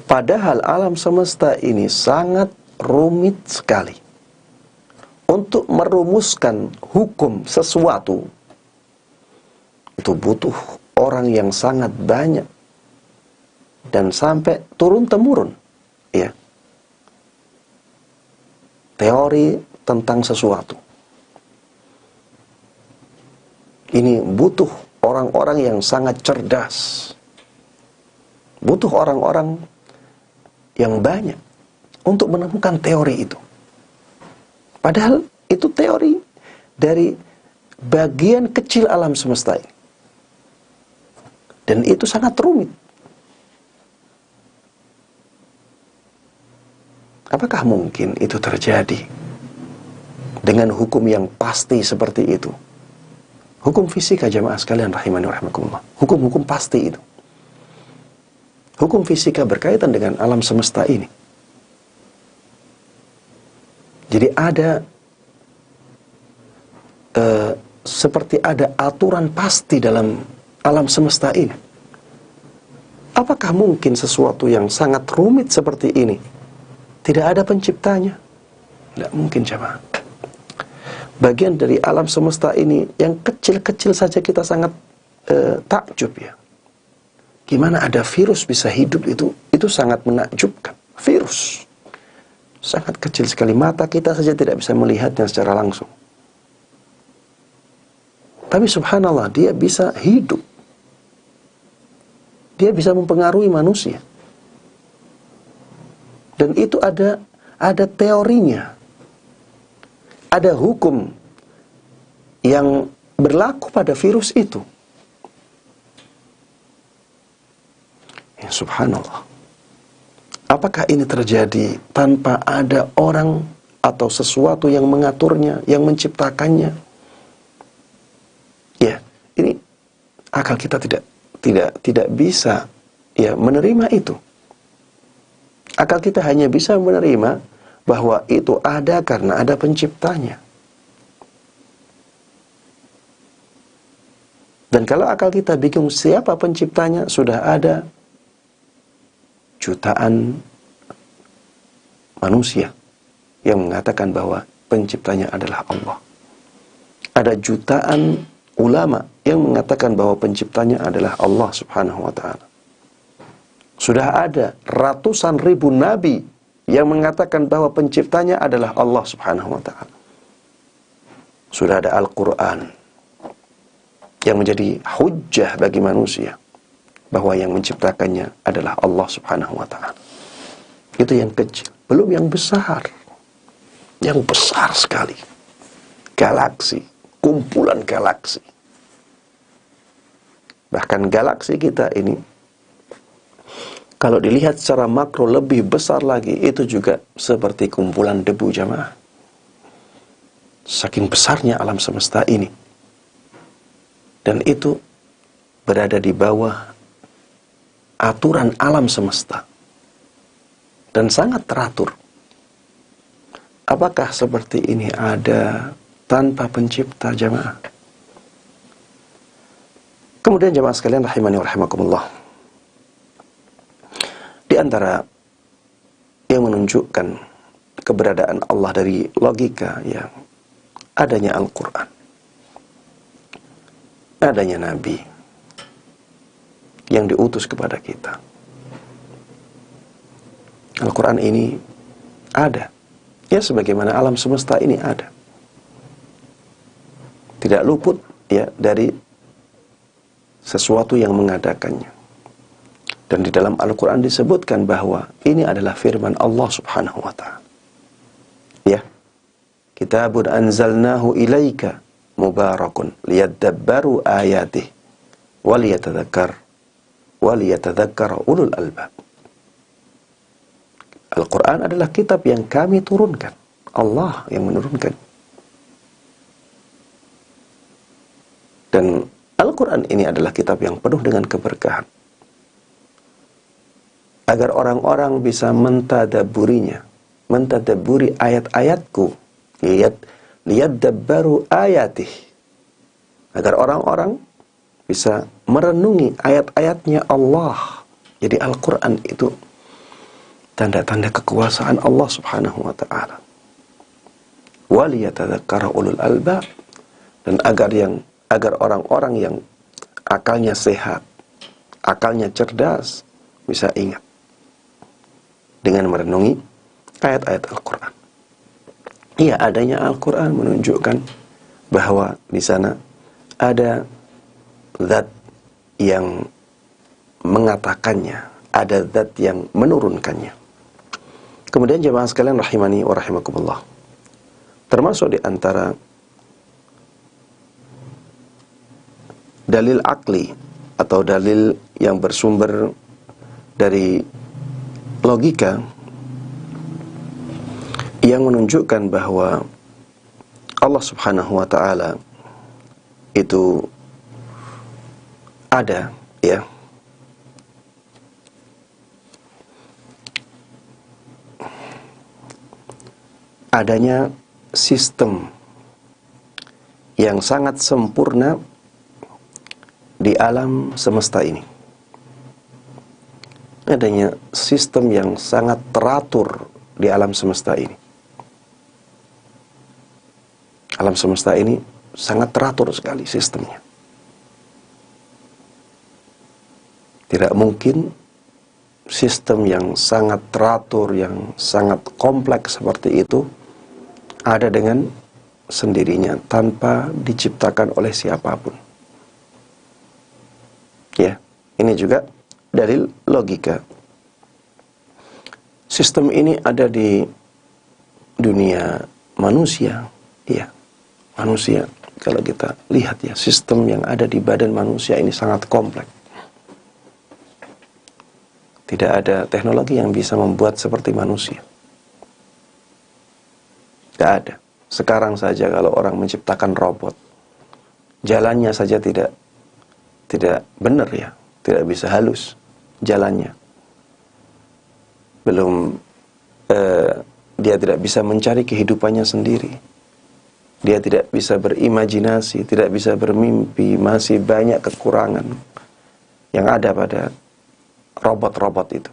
Padahal alam semesta ini sangat rumit sekali. Untuk merumuskan hukum sesuatu, itu butuh orang yang sangat banyak. Dan sampai turun-temurun, ya, teori tentang sesuatu. Ini butuh orang-orang yang sangat cerdas. Butuh orang-orang yang banyak untuk menemukan teori itu. Padahal itu teori dari bagian kecil alam semesta ini. Dan itu sangat rumit. Apakah mungkin itu terjadi dengan hukum yang pasti seperti itu? Hukum fisika, jamaah sekalian rahimani wa rahimakumullah. Hukum-hukum pasti itu. Hukum fisika berkaitan dengan alam semesta ini. Jadi ada seperti ada aturan pasti dalam alam semesta ini. Apakah mungkin sesuatu yang sangat rumit seperti ini tidak ada penciptanya? Tidak mungkin, jemaah. Bagian dari alam semesta ini yang kecil-kecil saja kita sangat takjub, ya. Gimana ada virus bisa hidup, itu sangat menakjubkan. Virus sangat kecil sekali, mata kita saja tidak bisa melihatnya secara langsung. Tapi subhanallah, dia bisa hidup. Dia bisa mempengaruhi manusia. Dan itu ada teorinya. Ada hukum yang berlaku pada virus itu. Ya subhanallah. Apakah ini terjadi tanpa ada orang atau sesuatu yang mengaturnya, yang menciptakannya? Ya, ini akal kita tidak bisa ya menerima itu. Akal kita hanya bisa menerima bahwa itu ada karena ada penciptanya. Dan kalau akal kita bingung siapa penciptanya, sudah ada jutaan manusia yang mengatakan bahwa penciptanya adalah Allah. Ada jutaan ulama yang mengatakan bahwa penciptanya adalah Allah subhanahu wa ta'ala. Sudah ada ratusan ribu nabi yang mengatakan bahwa penciptanya adalah Allah subhanahu wa ta'ala. Sudah ada Al-Quran yang menjadi hujjah bagi manusia bahwa yang menciptakannya adalah Allah subhanahu wa ta'ala. Itu yang kecil, belum yang besar. Yang besar sekali. Galaksi, kumpulan galaksi. Bahkan galaksi kita ini, kalau dilihat secara makro lebih besar lagi, itu juga seperti kumpulan debu, jamaah. Saking besarnya alam semesta ini. Dan itu berada di bawah aturan alam semesta. Dan sangat teratur. Apakah seperti ini ada tanpa pencipta, jamaah? Kemudian jamaah sekalian rahimani wa rahimakumullah. Di antara yang menunjukkan keberadaan Allah dari logika, ya, adanya Al-Quran, adanya Nabi yang diutus kepada kita. Al-Quran ini ada, ya, sebagaimana alam semesta ini ada. Tidak luput, ya, dari sesuatu yang mengadakannya. Dan di dalam Al-Quran disebutkan bahwa ini adalah firman Allah subhanahu wa ta'ala. Ya. Kitabun anzalnahu ilaika mubarakun liyadabbaru ayatih waliyatadzakkar ulul albab. Al-Quran adalah kitab yang kami turunkan, Allah yang menurunkan. Dan Al-Quran ini adalah kitab yang penuh dengan keberkahan, agar orang-orang bisa mentadabburinya, mentadabburi ayat-ayatku, liyadabbaru ayatih, agar orang-orang bisa merenungi ayat-ayatnya Allah. Jadi Al-Quran itu tanda-tanda kekuasaan Allah subhanahu wa ta'ala. Waliyatadzakkara ulul albab, dan agar orang-orang yang akalnya sehat, akalnya cerdas, bisa ingat dengan merenungi ayat-ayat Al-Quran. Iya, adanya Al-Quran menunjukkan bahwa di sana ada zat yang mengatakannya, ada zat yang menurunkannya. Kemudian jemaah sekalian rahimani wa rahimakumullah, termasuk di antara dalil akli atau dalil yang bersumber dari logika yang menunjukkan bahwa Allah subhanahu wa ta'ala itu ada, ya, adanya sistem yang sangat sempurna di alam semesta ini. Adanya sistem yang sangat teratur di alam semesta ini. Alam semesta ini sangat teratur sekali sistemnya. Tidak mungkin sistem yang sangat teratur, yang sangat kompleks seperti itu ada dengan sendirinya tanpa diciptakan oleh siapapun. Ya, ini juga dalil logika. Sistem ini ada di dunia manusia, ya. Manusia, kalau kita lihat ya, sistem yang ada di badan manusia ini sangat kompleks. Tidak ada teknologi yang bisa membuat seperti manusia. Tidak ada. Sekarang saja kalau orang menciptakan robot, jalannya saja tidak benar, ya, tidak bisa halus jalannya. Belum dia tidak bisa mencari kehidupannya sendiri. Dia tidak bisa berimajinasi, tidak bisa bermimpi, masih banyak kekurangan yang ada pada robot-robot itu.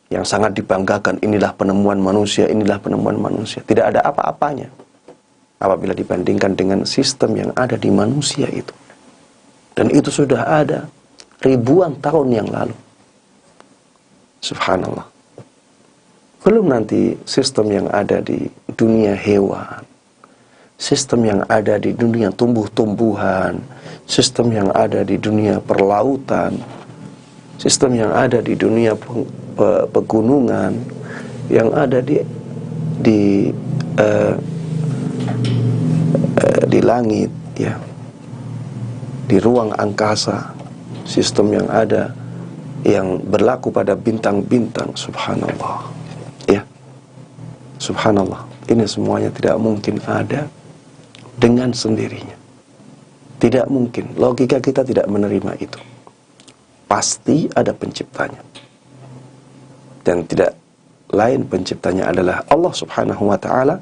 Yang sangat dibanggakan, inilah penemuan manusia, inilah penemuan manusia. Tidak ada apa-apanya apabila dibandingkan dengan sistem yang ada di manusia itu. Dan itu sudah ada ribuan tahun yang lalu. Subhanallah. Belum nanti sistem yang ada di dunia hewan, sistem yang ada di dunia tumbuh-tumbuhan, sistem yang ada di dunia perlautan, sistem yang ada di dunia pegunungan, yang ada di langit, ya, di ruang angkasa, sistem yang ada yang berlaku pada bintang-bintang. Subhanallah, ya, subhanallah. Ini semuanya tidak mungkin ada dengan sendirinya. Tidak mungkin. Logika kita tidak menerima itu. Pasti ada penciptanya. Dan tidak lain penciptanya adalah Allah subhanahu wa ta'ala,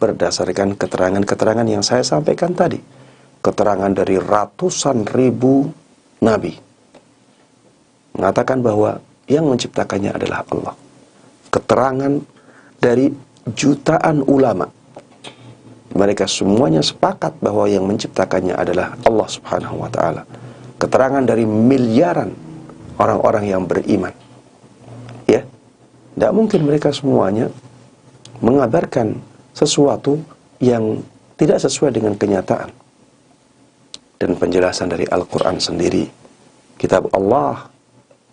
berdasarkan keterangan-keterangan yang saya sampaikan tadi. Keterangan dari ratusan ribu nabi mengatakan bahwa yang menciptakannya adalah Allah. Keterangan dari jutaan ulama, mereka semuanya sepakat bahwa yang menciptakannya adalah Allah subhanahu wa ta'ala. Keterangan dari miliaran orang-orang yang beriman, ya, tidak mungkin mereka semuanya mengabarkan sesuatu yang tidak sesuai dengan kenyataan. Dan penjelasan dari Al-Quran sendiri, kitab Allah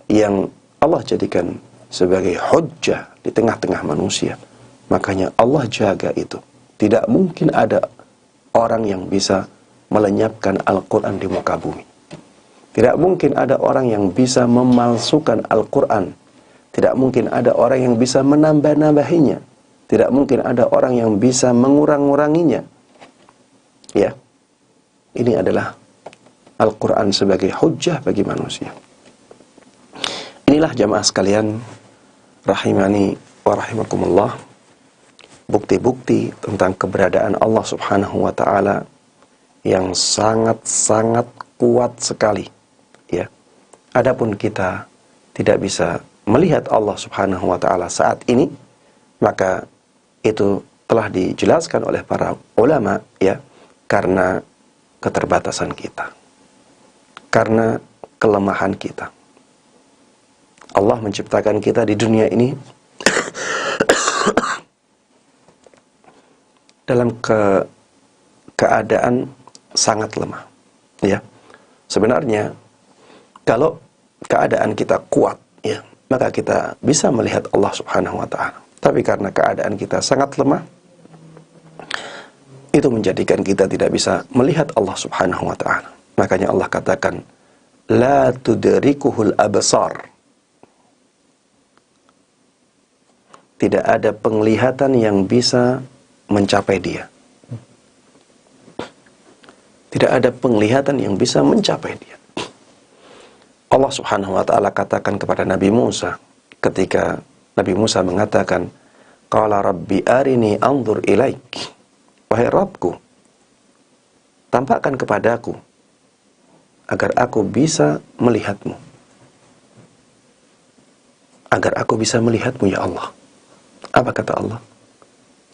yang Allah jadikan sebagai hujjah di tengah-tengah manusia, makanya Allah jaga itu. Tidak mungkin ada orang yang bisa melenyapkan Al-Quran di muka bumi. Tidak mungkin ada orang yang bisa memalsukan Al-Quran. Tidak mungkin ada orang yang bisa menambah-nambahinya. Tidak mungkin ada orang yang bisa mengurang-nguranginya. Ya, ini adalah Al-Quran sebagai hujjah bagi manusia. Inilah jamaah sekalian, rahimani wa rahimakumullah, bukti-bukti tentang keberadaan Allah subhanahu wa ta'ala yang sangat-sangat kuat sekali. Ya, adapun kita tidak bisa melihat Allah subhanahu wa ta'ala saat ini, maka itu telah dijelaskan oleh para ulama, ya, karena keterbatasan kita, karena kelemahan kita. Allah menciptakan kita di dunia ini dalam keadaan sangat lemah. Ya, sebenarnya kalau keadaan kita kuat, ya, maka kita bisa melihat Allah subhanahu wa ta'ala. Tapi karena keadaan kita sangat lemah, itu menjadikan kita tidak bisa melihat Allah subhanahu wa ta'ala. Makanya Allah katakan, la tudrikuhul absar. Tidak ada penglihatan yang bisa mencapai dia. Tidak ada penglihatan yang bisa mencapai dia. Allah subhanahu wa ta'ala katakan kepada Nabi Musa, ketika Nabi Musa mengatakan, qala rabbi arini anzur ilaik. Wahai Rabbku, tampakkan kepadaku agar aku bisa melihatmu. Agar aku bisa melihatmu, ya Allah. Apa kata Allah?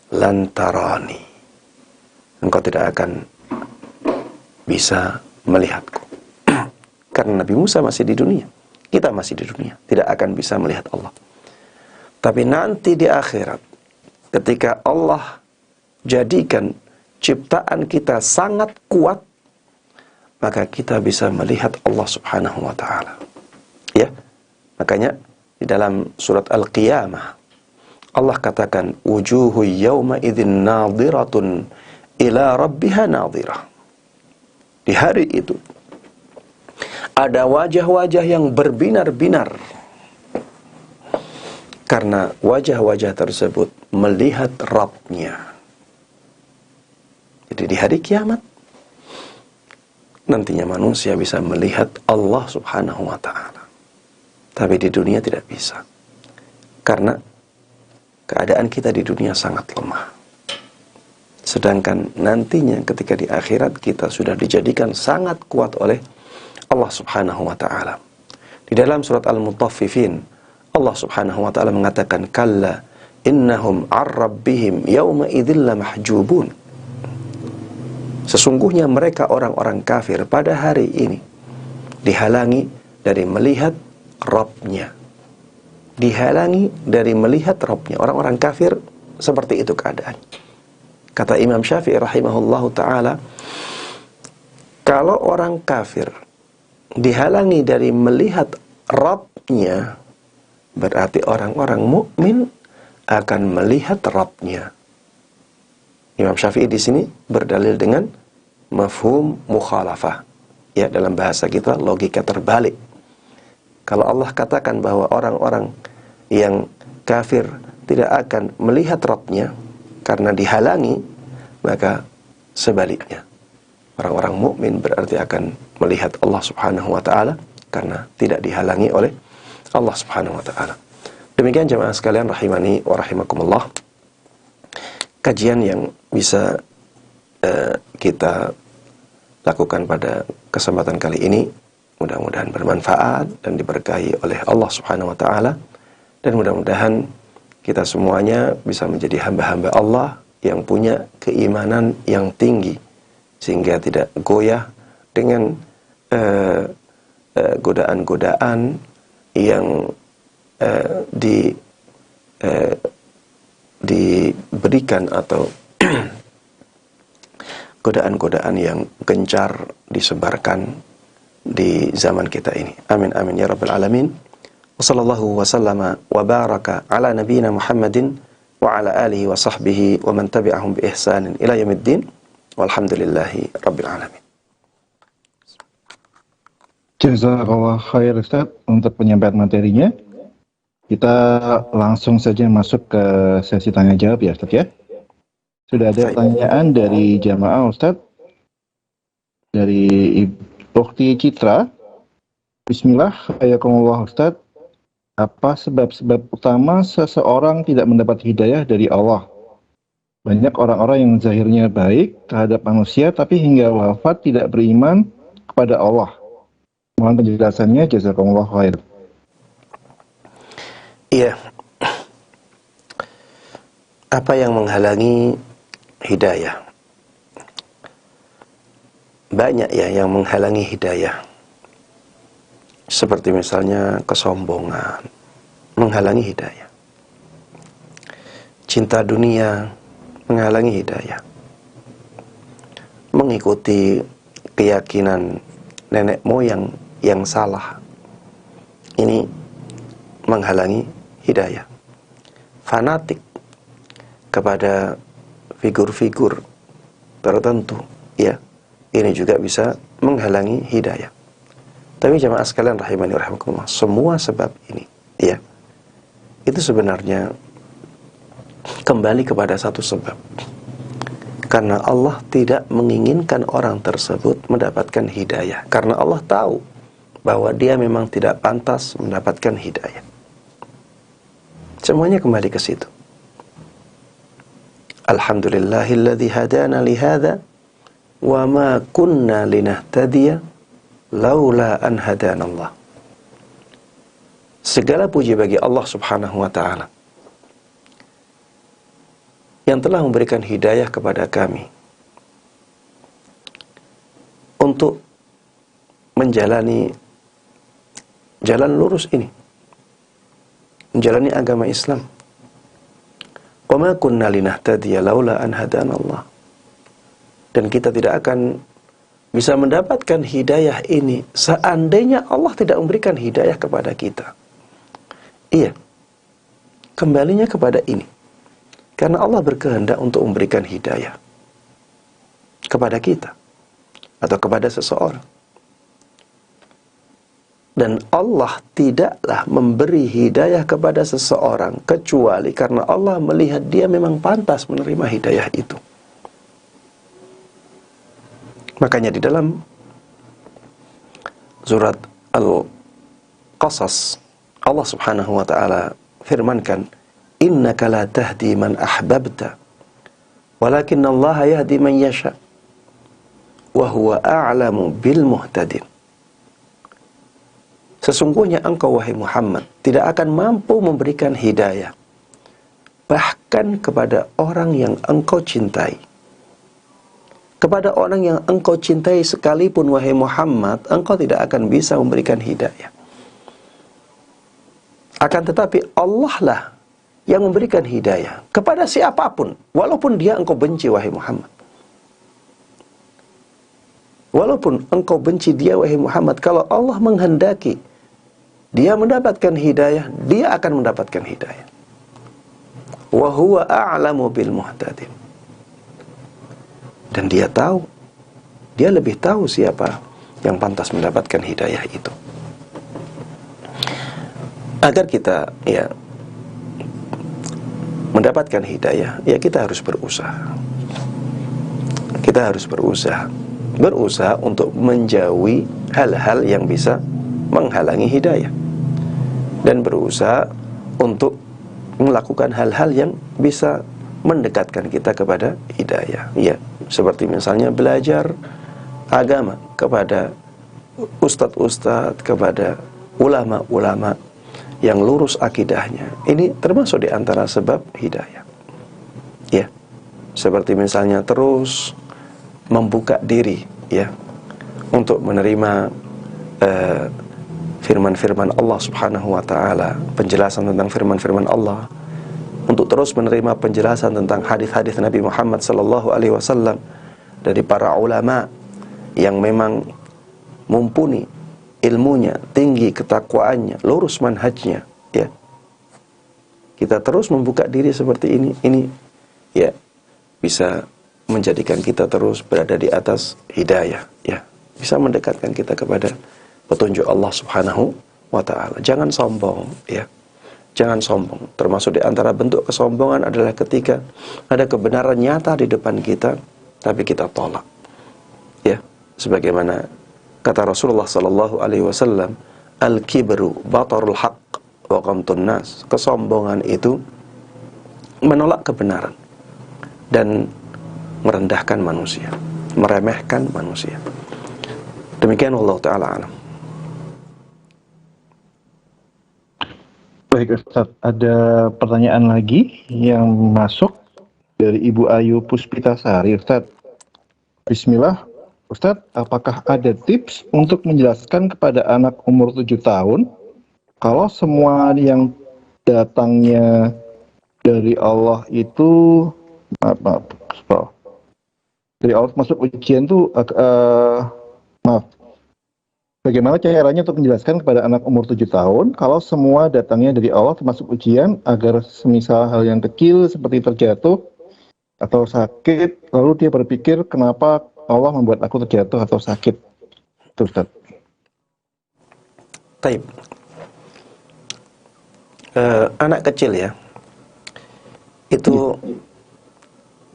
Lantarani. Engkau tidak akan bisa melihatku. Karena Nabi Musa masih di dunia, kita masih di dunia, tidak akan bisa melihat Allah. Tapi nanti di akhirat, ketika Allah jadikan ciptaan kita sangat kuat, maka kita bisa melihat Allah subhanahu wa ta'ala. Ya, makanya di dalam surat Al-Qiyamah, Allah katakan, wujuhu yawma idzin nadhiratun ila rabbiha nadhirah. Di hari itu ada wajah-wajah yang berbinar-binar, karena wajah-wajah tersebut melihat Rabb-nya. Jadi di hari kiamat nantinya manusia bisa melihat Allah subhanahu wa ta'ala. Tapi di dunia tidak bisa, karena keadaan kita di dunia sangat lemah. Sedangkan nantinya ketika di akhirat kita sudah dijadikan sangat kuat oleh Allah subhanahu wa ta'ala. Di dalam surat Al-Mutaffifin, Allah subhanahu wa ta'ala mengatakan, kalla innahum ar-rabbihim yawma idzil mahjubun. Sesungguhnya mereka orang-orang kafir pada hari ini dihalangi dari melihat Rabb-nya. Dihalangi dari melihat Rabb-nya. Orang-orang kafir seperti itu keadaan. Kata Imam Syafi'i rahimahullahu ta'ala, kalau orang kafir dihalangi dari melihat Rabb-nya, berarti orang-orang mukmin akan melihat Rabb-nya. Imam Syafi'i di sini berdalil dengan mafhum mukhalafah. Ya, dalam bahasa kita logika terbalik. Kalau Allah katakan bahwa orang-orang yang kafir tidak akan melihat Rabb-nya karena dihalangi, maka sebaliknya orang-orang mukmin berarti akan melihat Allah subhanahu wa ta'ala karena tidak dihalangi oleh Allah subhanahu wa ta'ala. Demikian jemaah sekalian rahimani wa rahimakumullah, kajian yang bisa kita lakukan pada kesempatan kali ini mudah-mudahan bermanfaat dan diberkahi oleh Allah subhanahu wa ta'ala, dan mudah-mudahan kita semuanya bisa menjadi hamba-hamba Allah yang punya keimanan yang tinggi, sehingga tidak goyah dengan godaan-godaan yang diberikan, atau godaan-godaan yang gencar disebarkan di zaman kita ini. Amin amin ya rabbal alamin. Wassallallahu wasallama wa baraka ala nabiyyina Muhammadin wa ala alihi wa sahbihi wa man tabi'ahum bi ihsanin ila yaumiddin. Walhamdulillahi rabbil alamin. Jazakallah khair Ustaz untuk penyampaian materinya. Kita langsung saja masuk ke sesi tanya jawab ya Ustaz ya. Sudah ada Baik. pertanyaan dari jamaah Ustaz, dari Ukhti Citra. Bismillah, hayakumullah Ustaz. Apa sebab-sebab utama seseorang tidak mendapat hidayah dari Allah? Banyak orang-orang yang zahirnya baik terhadap manusia tapi hingga wafat tidak beriman kepada Allah. Mohon penjelasannya, jazakumullah khair. Iya. Apa yang menghalangi hidayah? Banyak ya yang menghalangi hidayah. Seperti misalnya kesombongan, menghalangi hidayah. Cinta dunia, menghalangi hidayah. Mengikuti keyakinan nenek moyang yang salah, ini menghalangi hidayah. Fanatik kepada figur-figur tertentu, ya, ini juga bisa menghalangi hidayah. Tapi jamaah sekalian rahimani rahimakumullah, semua sebab ini, ya, itu sebenarnya kembali kepada satu sebab. Karena Allah tidak menginginkan orang tersebut mendapatkan hidayah. Karena Allah tahu bahwa dia memang tidak pantas mendapatkan hidayah. Semuanya kembali ke situ. Alhamdulillahilladzi hadana lihada wa ma kunna linahtadiya laula an hadanallah. Segala puji bagi Allah Subhanahu wa taala yang telah memberikan hidayah kepada kami untuk menjalani jalan lurus ini, menjalani agama Islam. Wa ma kunna linahtadiya laula an hadanallah. Dan kita tidak akan bisa mendapatkan hidayah ini seandainya Allah tidak memberikan hidayah kepada kita. Iya, kembalinya kepada ini. Karena Allah berkehendak untuk memberikan hidayah kepada kita atau kepada seseorang. Dan Allah tidaklah memberi hidayah kepada seseorang kecuali karena Allah melihat dia memang pantas menerima hidayah itu. Makanya di dalam surat Al-Qasas Allah Subhanahu wa taala firmankan, innaka la tahdi man ahbabta walakinna Allah yahdi man yasha wa huwa a'lamu bil muhtadin. Sesungguhnya engkau wahai Muhammad tidak akan mampu memberikan hidayah bahkan kepada orang yang engkau cintai. Kepada orang yang engkau cintai sekalipun wahai Muhammad, engkau tidak akan bisa memberikan hidayah. Akan tetapi Allah lah yang memberikan hidayah kepada siapapun, walaupun dia engkau benci wahai Muhammad. Walaupun engkau benci dia wahai Muhammad, kalau Allah menghendaki dia mendapatkan hidayah, dia akan mendapatkan hidayah. Wa huwa a'lamu bil muhtadin. Dan dia tahu, dia lebih tahu siapa yang pantas mendapatkan hidayah itu. Agar kita mendapatkan hidayah, ya kita harus berusaha. Kita harus berusaha untuk menjauhi hal-hal yang bisa menghalangi hidayah, dan berusaha untuk melakukan hal-hal yang bisa mendekatkan kita kepada hidayah. Ya, seperti misalnya belajar agama kepada ustadz-ustadz, kepada ulama-ulama yang lurus akidahnya. Ini termasuk di antara sebab hidayah. Ya, seperti misalnya terus membuka diri, ya, untuk menerima firman-firman Allah Subhanahu wa taala, penjelasan tentang firman-firman Allah, untuk terus menerima penjelasan tentang hadis-hadis Nabi Muhammad sallallahu alaihi wasallam dari para ulama yang memang mumpuni ilmunya, tinggi ketakwaannya, lurus manhajnya, ya. Kita terus membuka diri seperti ini ya bisa menjadikan kita terus berada di atas hidayah, ya. Bisa mendekatkan kita kepada petunjuk Allah Subhanahu wa ta'ala. Jangan sombong, ya. Jangan sombong. Termasuk di antara bentuk kesombongan adalah ketika ada kebenaran nyata di depan kita, tapi kita tolak. Ya, sebagaimana kata Rasulullah sallallahu alaihi wasallam, al-kibru batarul haqq wa qamtun nas. Kesombongan itu menolak kebenaran dan merendahkan manusia, meremehkan manusia. Demikian Allah taala alam. Baik Ustaz, ada pertanyaan lagi yang masuk dari Ibu Ayu Puspitasari. Ustaz, Bismillah. Ustaz, apakah ada tips untuk menjelaskan kepada anak umur 7 tahun kalau semua yang datangnya dari Allah itu dari Allah masuk ujian tuh bagaimana caranya untuk menjelaskan kepada anak umur 7 tahun kalau semua datangnya dari Allah termasuk ujian, agar semisal hal yang kecil seperti terjatuh atau sakit, lalu dia berpikir kenapa Allah membuat aku terjatuh atau sakit. Itu Ustaz. Taib. Anak kecil ya, itu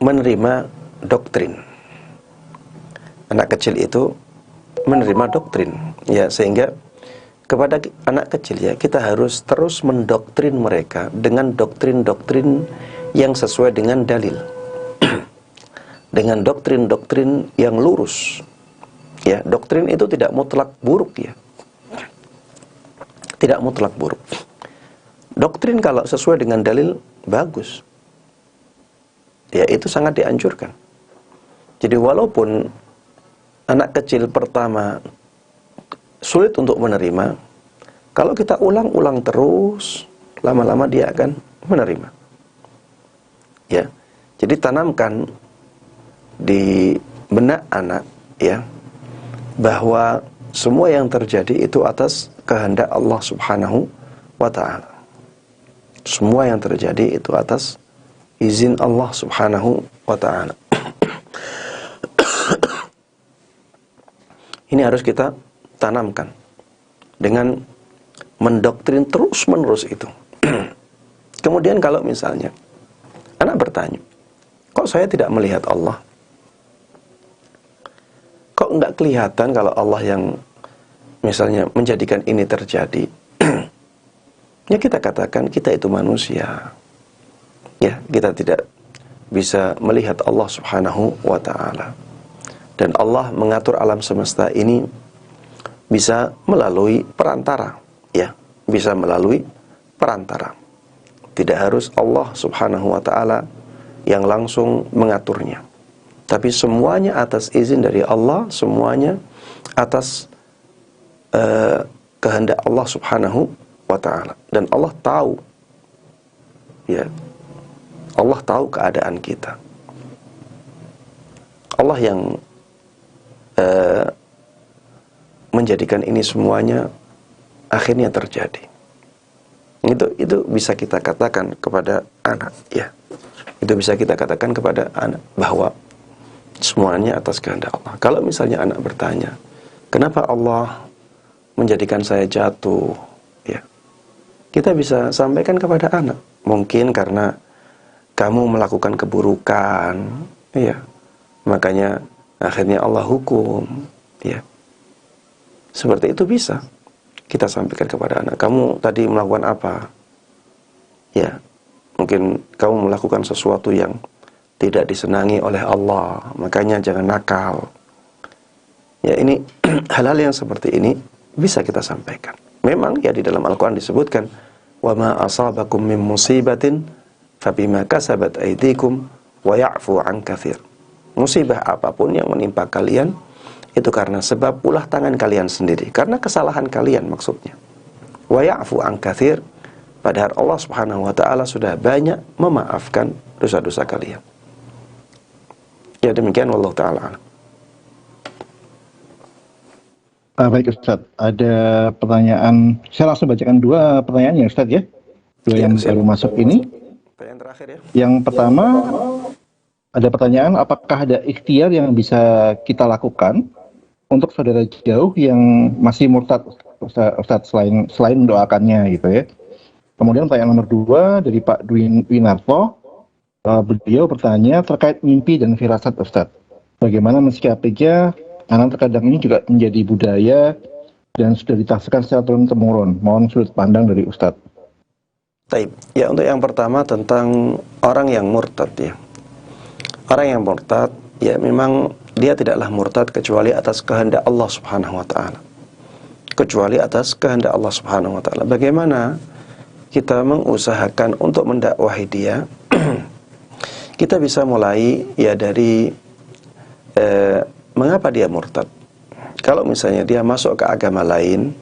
menerima doktrin. Anak kecil itu menerima doktrin, ya, sehingga kepada anak kecil ya kita harus terus mendoktrin mereka dengan doktrin-doktrin yang sesuai dengan dalil, dengan doktrin-doktrin yang lurus. Ya, doktrin itu tidak mutlak buruk ya, tidak mutlak buruk. Doktrin kalau sesuai dengan dalil bagus, ya itu sangat dianjurkan. Jadi walaupun anak kecil pertama sulit untuk menerima, kalau kita ulang-ulang terus, lama-lama dia akan menerima. Ya, jadi tanamkan di benak anak ya bahwa semua yang terjadi itu atas kehendak Allah Subhanahu wa ta'ala. Semua yang terjadi itu atas izin Allah Subhanahu wa ta'ala. Ini harus kita tanamkan dengan mendoktrin terus-menerus itu. Kemudian kalau misalnya anak bertanya, kok saya tidak melihat Allah? Kok enggak kelihatan kalau Allah yang misalnya menjadikan ini terjadi? Ya kita katakan kita itu manusia. Ya, kita tidak bisa melihat Allah Subhanahu wa ta'ala. Dan Allah mengatur alam semesta ini bisa melalui perantara, ya, bisa melalui perantara. Tidak harus Allah Subhanahu wa ta'ala yang langsung mengaturnya, tapi semuanya atas izin dari Allah, semuanya atas kehendak Allah Subhanahu wa ta'ala. Dan Allah tahu, ya, Allah tahu keadaan kita. Allah yang menjadikan ini semuanya akhirnya terjadi. Itu bisa kita katakan kepada anak, ya. Itu bisa kita katakan kepada anak bahwa semuanya atas kehendak Allah. Kalau misalnya anak bertanya, kenapa Allah menjadikan saya jatuh? Ya, kita bisa sampaikan kepada anak, mungkin karena kamu melakukan keburukan, ya, makanya akhirnya Allah hukum, ya. Seperti itu bisa kita sampaikan kepada anak. Kamu tadi melakukan apa? Ya, mungkin kamu melakukan sesuatu yang tidak disenangi oleh Allah, makanya jangan nakal. Ya, ini hal-hal yang seperti ini bisa kita sampaikan. Memang ya di dalam Al-Quran disebutkan, wa ma asabakum min musibatin fabima kasabat aydikum wa ya'fu an katsir. Musibah apapun yang menimpa kalian itu karena sebab ulah tangan kalian sendiri, karena kesalahan kalian maksudnya. Wa ya'fu an katsir, padahal Allah Subhanahu wa ta'ala sudah banyak memaafkan dosa-dosa kalian. Ya demikian, wallahu ta'ala. Baik Ustaz, ada pertanyaan, saya langsung bacakan dua pertanyaan ya Ustaz ya. Dua yang baru masuk ini. Pertanyaan terakhir ya. Yang pertama, ada pertanyaan, apakah ada ikhtiar yang bisa kita lakukan untuk saudara jauh yang masih murtad, Ustaz, selain mendoakannya gitu ya. Kemudian pertanyaan nomor 2 dari Pak Winarto, beliau bertanya terkait mimpi dan firasat, Ustaz. Bagaimana mensikapinya, karena terkadang ini juga menjadi budaya dan sudah ditafsirkan secara turun-temurun. Mohon sudut pandang dari Ustaz. Taib. Ya, untuk yang pertama tentang orang yang murtad ya. Orang yang murtad, ya memang dia tidaklah murtad kecuali atas kehendak Allah Subhanahu wa taala. Kecuali atas kehendak Allah Subhanahu wa taala. Bagaimana kita mengusahakan untuk mendakwahi dia? Kita bisa mulai ya dari mengapa dia murtad. Kalau misalnya dia masuk ke agama lain,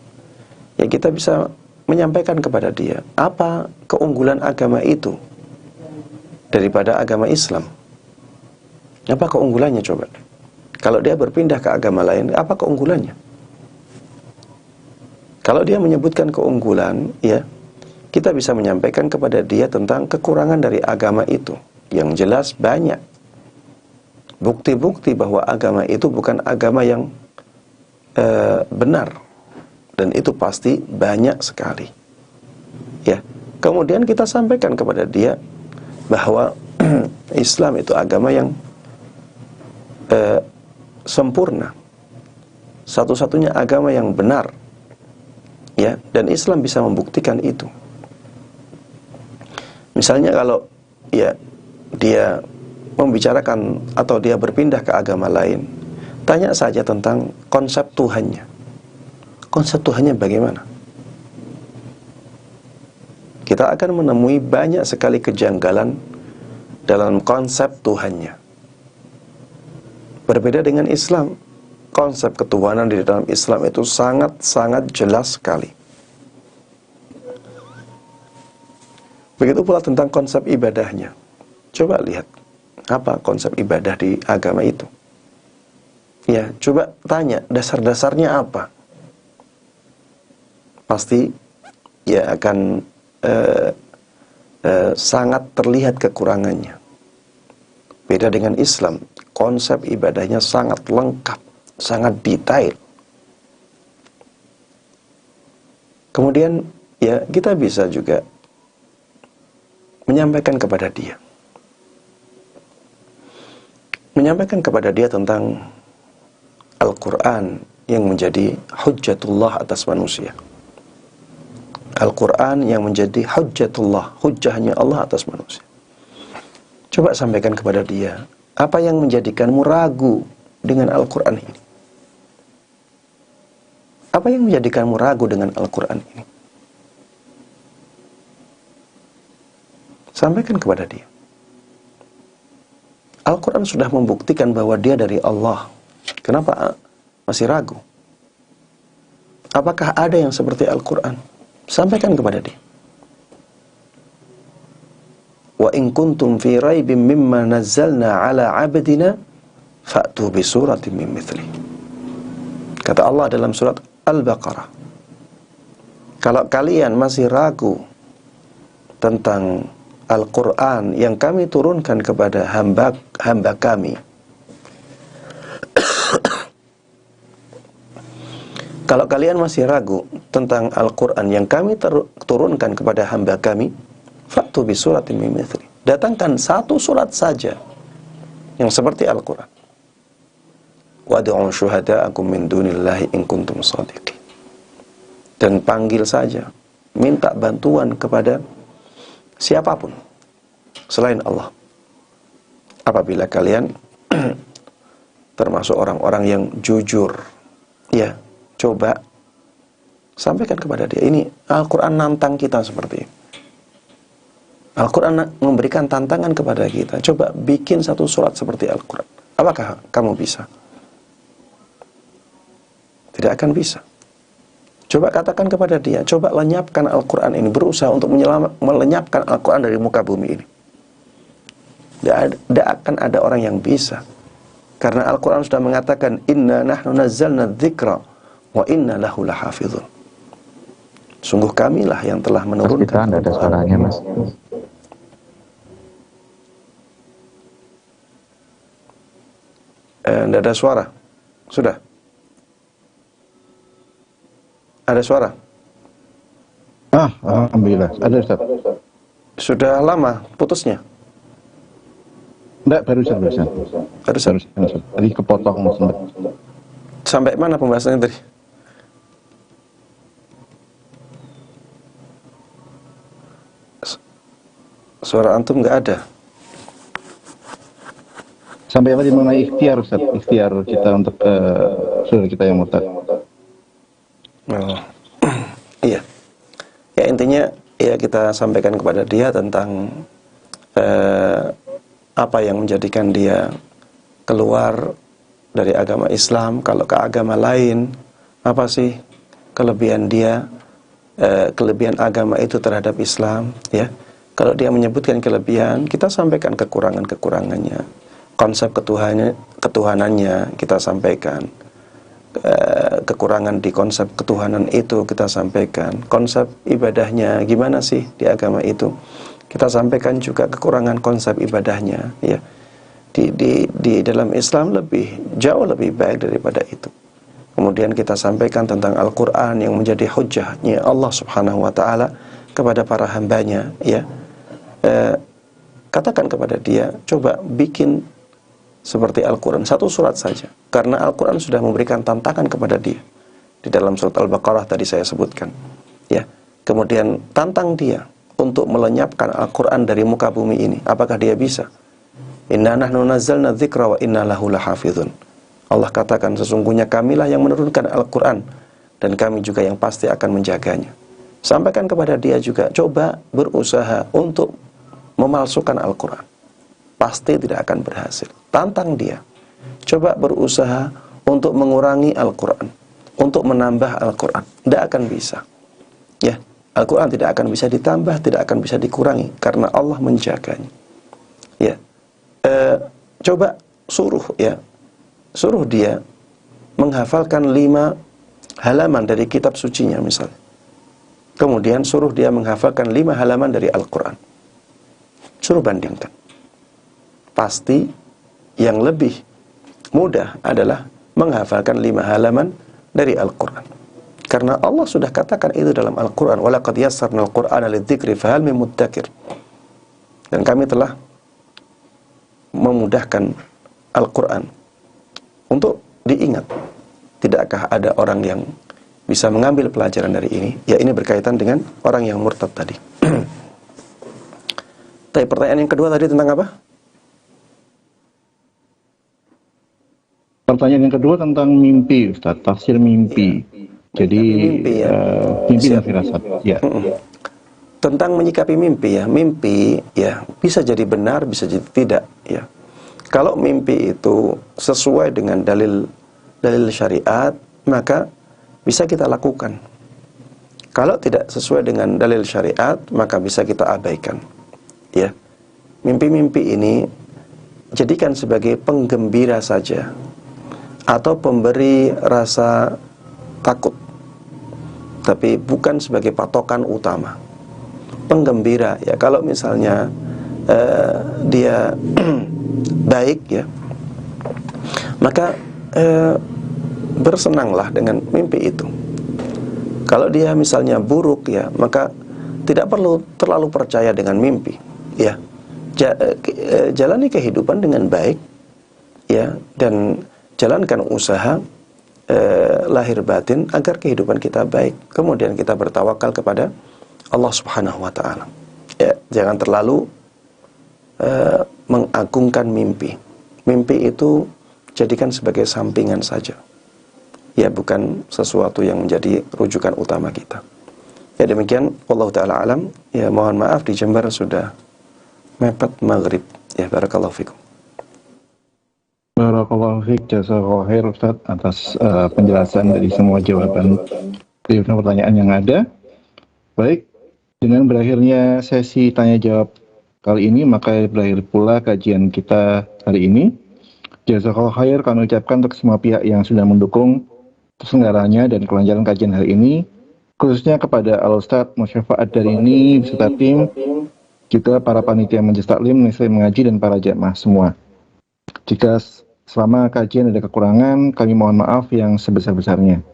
ya kita bisa menyampaikan kepada dia apa keunggulan agama itu daripada agama Islam. Apa keunggulannya coba? Kalau dia berpindah ke agama lain, apa keunggulannya? Kalau dia menyebutkan keunggulan, ya kita bisa menyampaikan kepada dia tentang kekurangan dari agama itu. Yang jelas banyak bukti-bukti bahwa agama itu bukan agama yang benar, dan itu pasti banyak sekali. Ya, kemudian kita sampaikan kepada dia bahwa Islam itu agama yang sempurna, satu-satunya agama yang benar, ya, dan Islam bisa membuktikan itu. Misalnya kalau ya dia membicarakan atau dia berpindah ke agama lain, tanya saja tentang konsep Tuhannya. Konsep Tuhannya bagaimana? Kita akan menemui banyak sekali kejanggalan dalam konsep Tuhannya. Berbeda dengan Islam, konsep ketuhanan di dalam Islam itu sangat-sangat jelas sekali. Begitu pula tentang konsep ibadahnya. Coba lihat, apa konsep ibadah di agama itu? Ya, coba tanya, dasar-dasarnya apa? Pasti ya akan sangat terlihat kekurangannya. Beda dengan Islam, konsep ibadahnya sangat lengkap, sangat detail. Kemudian ya kita bisa juga menyampaikan kepada dia tentang Al-Quran yang menjadi hujjatullah atas manusia. Al-Quran yang menjadi hujjatullah, hujjahnya Allah atas manusia. Coba sampaikan kepada dia, apa yang menjadikanmu ragu dengan Al-Quran ini? Apa yang menjadikanmu ragu dengan Al-Quran ini? Sampaikan kepada dia. Al-Quran sudah membuktikan bahwa dia dari Allah. Kenapa masih ragu? Apakah ada yang seperti Al-Quran? Sampaikan kepada dia. Wa in kuntum fi raibin mimma nazzalna ala abdina fa'tu bi suratin min mithli. Kata Allah dalam surat Al-Baqarah, kalau kalian masih ragu tentang Al-Quran yang kami turunkan kepada hamba kami, kalau kalian masih ragu tentang Al-Quran yang kami turunkan kepada hamba kami, fa'tu bi suratin min mithli. Datangkan satu surat saja yang seperti Al-Quran. Wad'u syuhada'akum min dunillahi in kuntum shadiqin. Dan panggil saja, minta bantuan kepada siapapun selain Allah. Apabila kalian termasuk orang-orang yang jujur, ya, coba sampaikan kepada dia. Ini Al-Quran nantang kita seperti ini. Al-Quran memberikan tantangan kepada kita. Coba bikin satu surat seperti Al-Quran. Apakah kamu bisa? Tidak akan bisa. Coba katakan kepada dia, coba lenyapkan Al-Quran ini, berusaha untuk melenyapkan Al-Quran dari muka bumi ini. Tidak akan ada orang yang bisa. Karena Al-Quran sudah mengatakan, Inna nahnu nazzalna dzikra wa inna lahu lahafizun. Sungguh kamilah yang telah menurunkan. Mas, kita ada suaranya, Mas. Tidak ada suara. Sudah. Ada suara? Alhamdulillah. Ada Ustaz. Sudah lama putusnya? Enggak, barusan. Barusan. Tadi kepotong sempat. Sampai mana pembahasannya tadi? Suara antum nggak ada. Sampai tadi mengenai ikhtiar Ustaz, ikhtiar kita untuk saudara kita yang murtad. Oh. Iya. Ya intinya ya kita sampaikan kepada dia tentang apa yang menjadikan dia keluar dari agama Islam, kalau ke agama lain, apa sih kelebihan dia, kelebihan agama itu terhadap Islam, ya. Kalau dia menyebutkan kelebihan, kita sampaikan kekurangan-kekurangannya, konsep ketuhanannya kita sampaikan, kekurangan di konsep ketuhanan itu kita sampaikan, konsep ibadahnya gimana sih di agama itu, kita sampaikan juga kekurangan konsep ibadahnya, ya. Di dalam Islam jauh lebih baik daripada itu. Kemudian kita sampaikan tentang Al-Quran yang menjadi hujjahnya Allah Subhanahu wa Ta'ala kepada para hambanya, ya. Katakan kepada dia, coba bikin seperti Al-Quran, satu surat saja, karena Al-Quran sudah memberikan tantangan kepada dia di dalam surat Al-Baqarah tadi saya sebutkan, ya. Kemudian tantang dia untuk melenyapkan Al-Quran dari muka bumi ini. Apakah dia bisa? Inna nahnu nazzalna dzikra wa inna lahu lahafizun. Allah katakan, sesungguhnya kamilah yang menurunkan Al-Quran dan kami juga yang pasti akan menjaganya. Sampaikan kepada dia juga, coba berusaha untuk memalsukan Al-Quran, pasti tidak akan berhasil. Tantang dia, coba berusaha untuk mengurangi Al-Quran, untuk menambah Al-Quran, tidak akan bisa, ya. Al-Quran tidak akan bisa ditambah, tidak akan bisa dikurangi, karena Allah menjaganya, ya. Coba suruh dia menghafalkan 5 halaman dari kitab sucinya misalnya. Kemudian suruh dia menghafalkan 5 halaman dari Al-Quran. Suruh bandingkan. Pasti yang lebih mudah adalah menghafalkan 5 halaman dari Al-Quran. Karena Allah sudah katakan itu dalam Al-Quran. وَلَقَدْ يَسَّرْنَا الْقُرْآنَ لِلذِّكْرِ فَهَلْ مِن مُدَّكِرٍ. Dan kami telah memudahkan Al-Quran untuk diingat. Tidakkah ada orang yang bisa mengambil pelajaran dari ini? Ya, ini berkaitan dengan orang yang murtad tadi. Tapi pertanyaan yang kedua tadi tentang apa? Pertanyaan yang kedua tentang mimpi, Ustaz, tafsir mimpi. Jadi mimpi dan firasat. Ya. Tentang menyikapi mimpi, ya. Mimpi ya bisa jadi benar, bisa jadi tidak, ya. Kalau mimpi itu sesuai dengan dalil syariat, maka bisa kita lakukan. Kalau tidak sesuai dengan dalil syariat, maka bisa kita abaikan. Ya, mimpi-mimpi ini jadikan sebagai penggembira saja, atau pemberi rasa takut, tapi bukan sebagai patokan utama. Penggembira, ya, kalau misalnya dia baik, ya, maka bersenanglah dengan mimpi itu. Kalau dia misalnya buruk, ya, maka tidak perlu terlalu percaya dengan mimpi, ya. Jalani kehidupan dengan baik, ya, dan jalankan usaha lahir batin agar kehidupan kita baik. Kemudian kita bertawakal kepada Allah Subhanahu wa Ta'ala. Ya, jangan terlalu mengagungkan mimpi. Mimpi itu jadikan sebagai sampingan saja, ya, bukan sesuatu yang menjadi rujukan utama kita. Ya, demikian, wallahu ta'ala alam. Ya, mohon maaf di Jember sudah mepet maghrib. Ya, barakallahu fikum. Barakallahu fiik, jazakallahu khair Ustaz atas penjelasan dari semua jawaban dari pertanyaan yang ada. Baik, dengan berakhirnya sesi tanya jawab kali ini, maka berakhir pula kajian kita hari ini. Jazakallahu khair kami ucapkan untuk semua pihak yang sudah mendukung terselenggaranya dan kelancaran kajian hari ini, khususnya kepada Al-Ustaz Musyafa Ad-Darini beserta tim, juga para panitia majelis taklim, majelis mengaji, dan para jamaah semua. Jika selama kajian ada kekurangan, kami mohon maaf yang sebesar-besarnya.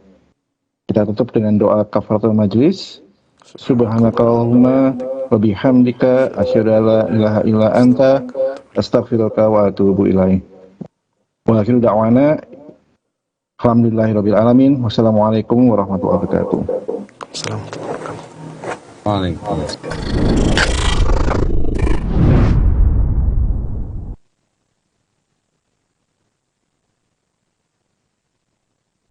Kita tutup dengan doa kafaratul majlis. Subhanakallahumma wa bihamdika asyhadu an la ilaha illa anta astaghfiruka wa atubu ilaik. Wa akhiru da'wana alhamdulillahirabbil alamin. Wassalamualaikum warahmatullahi wabarakatuh. Assalamualaikum. Waalaikumsalam.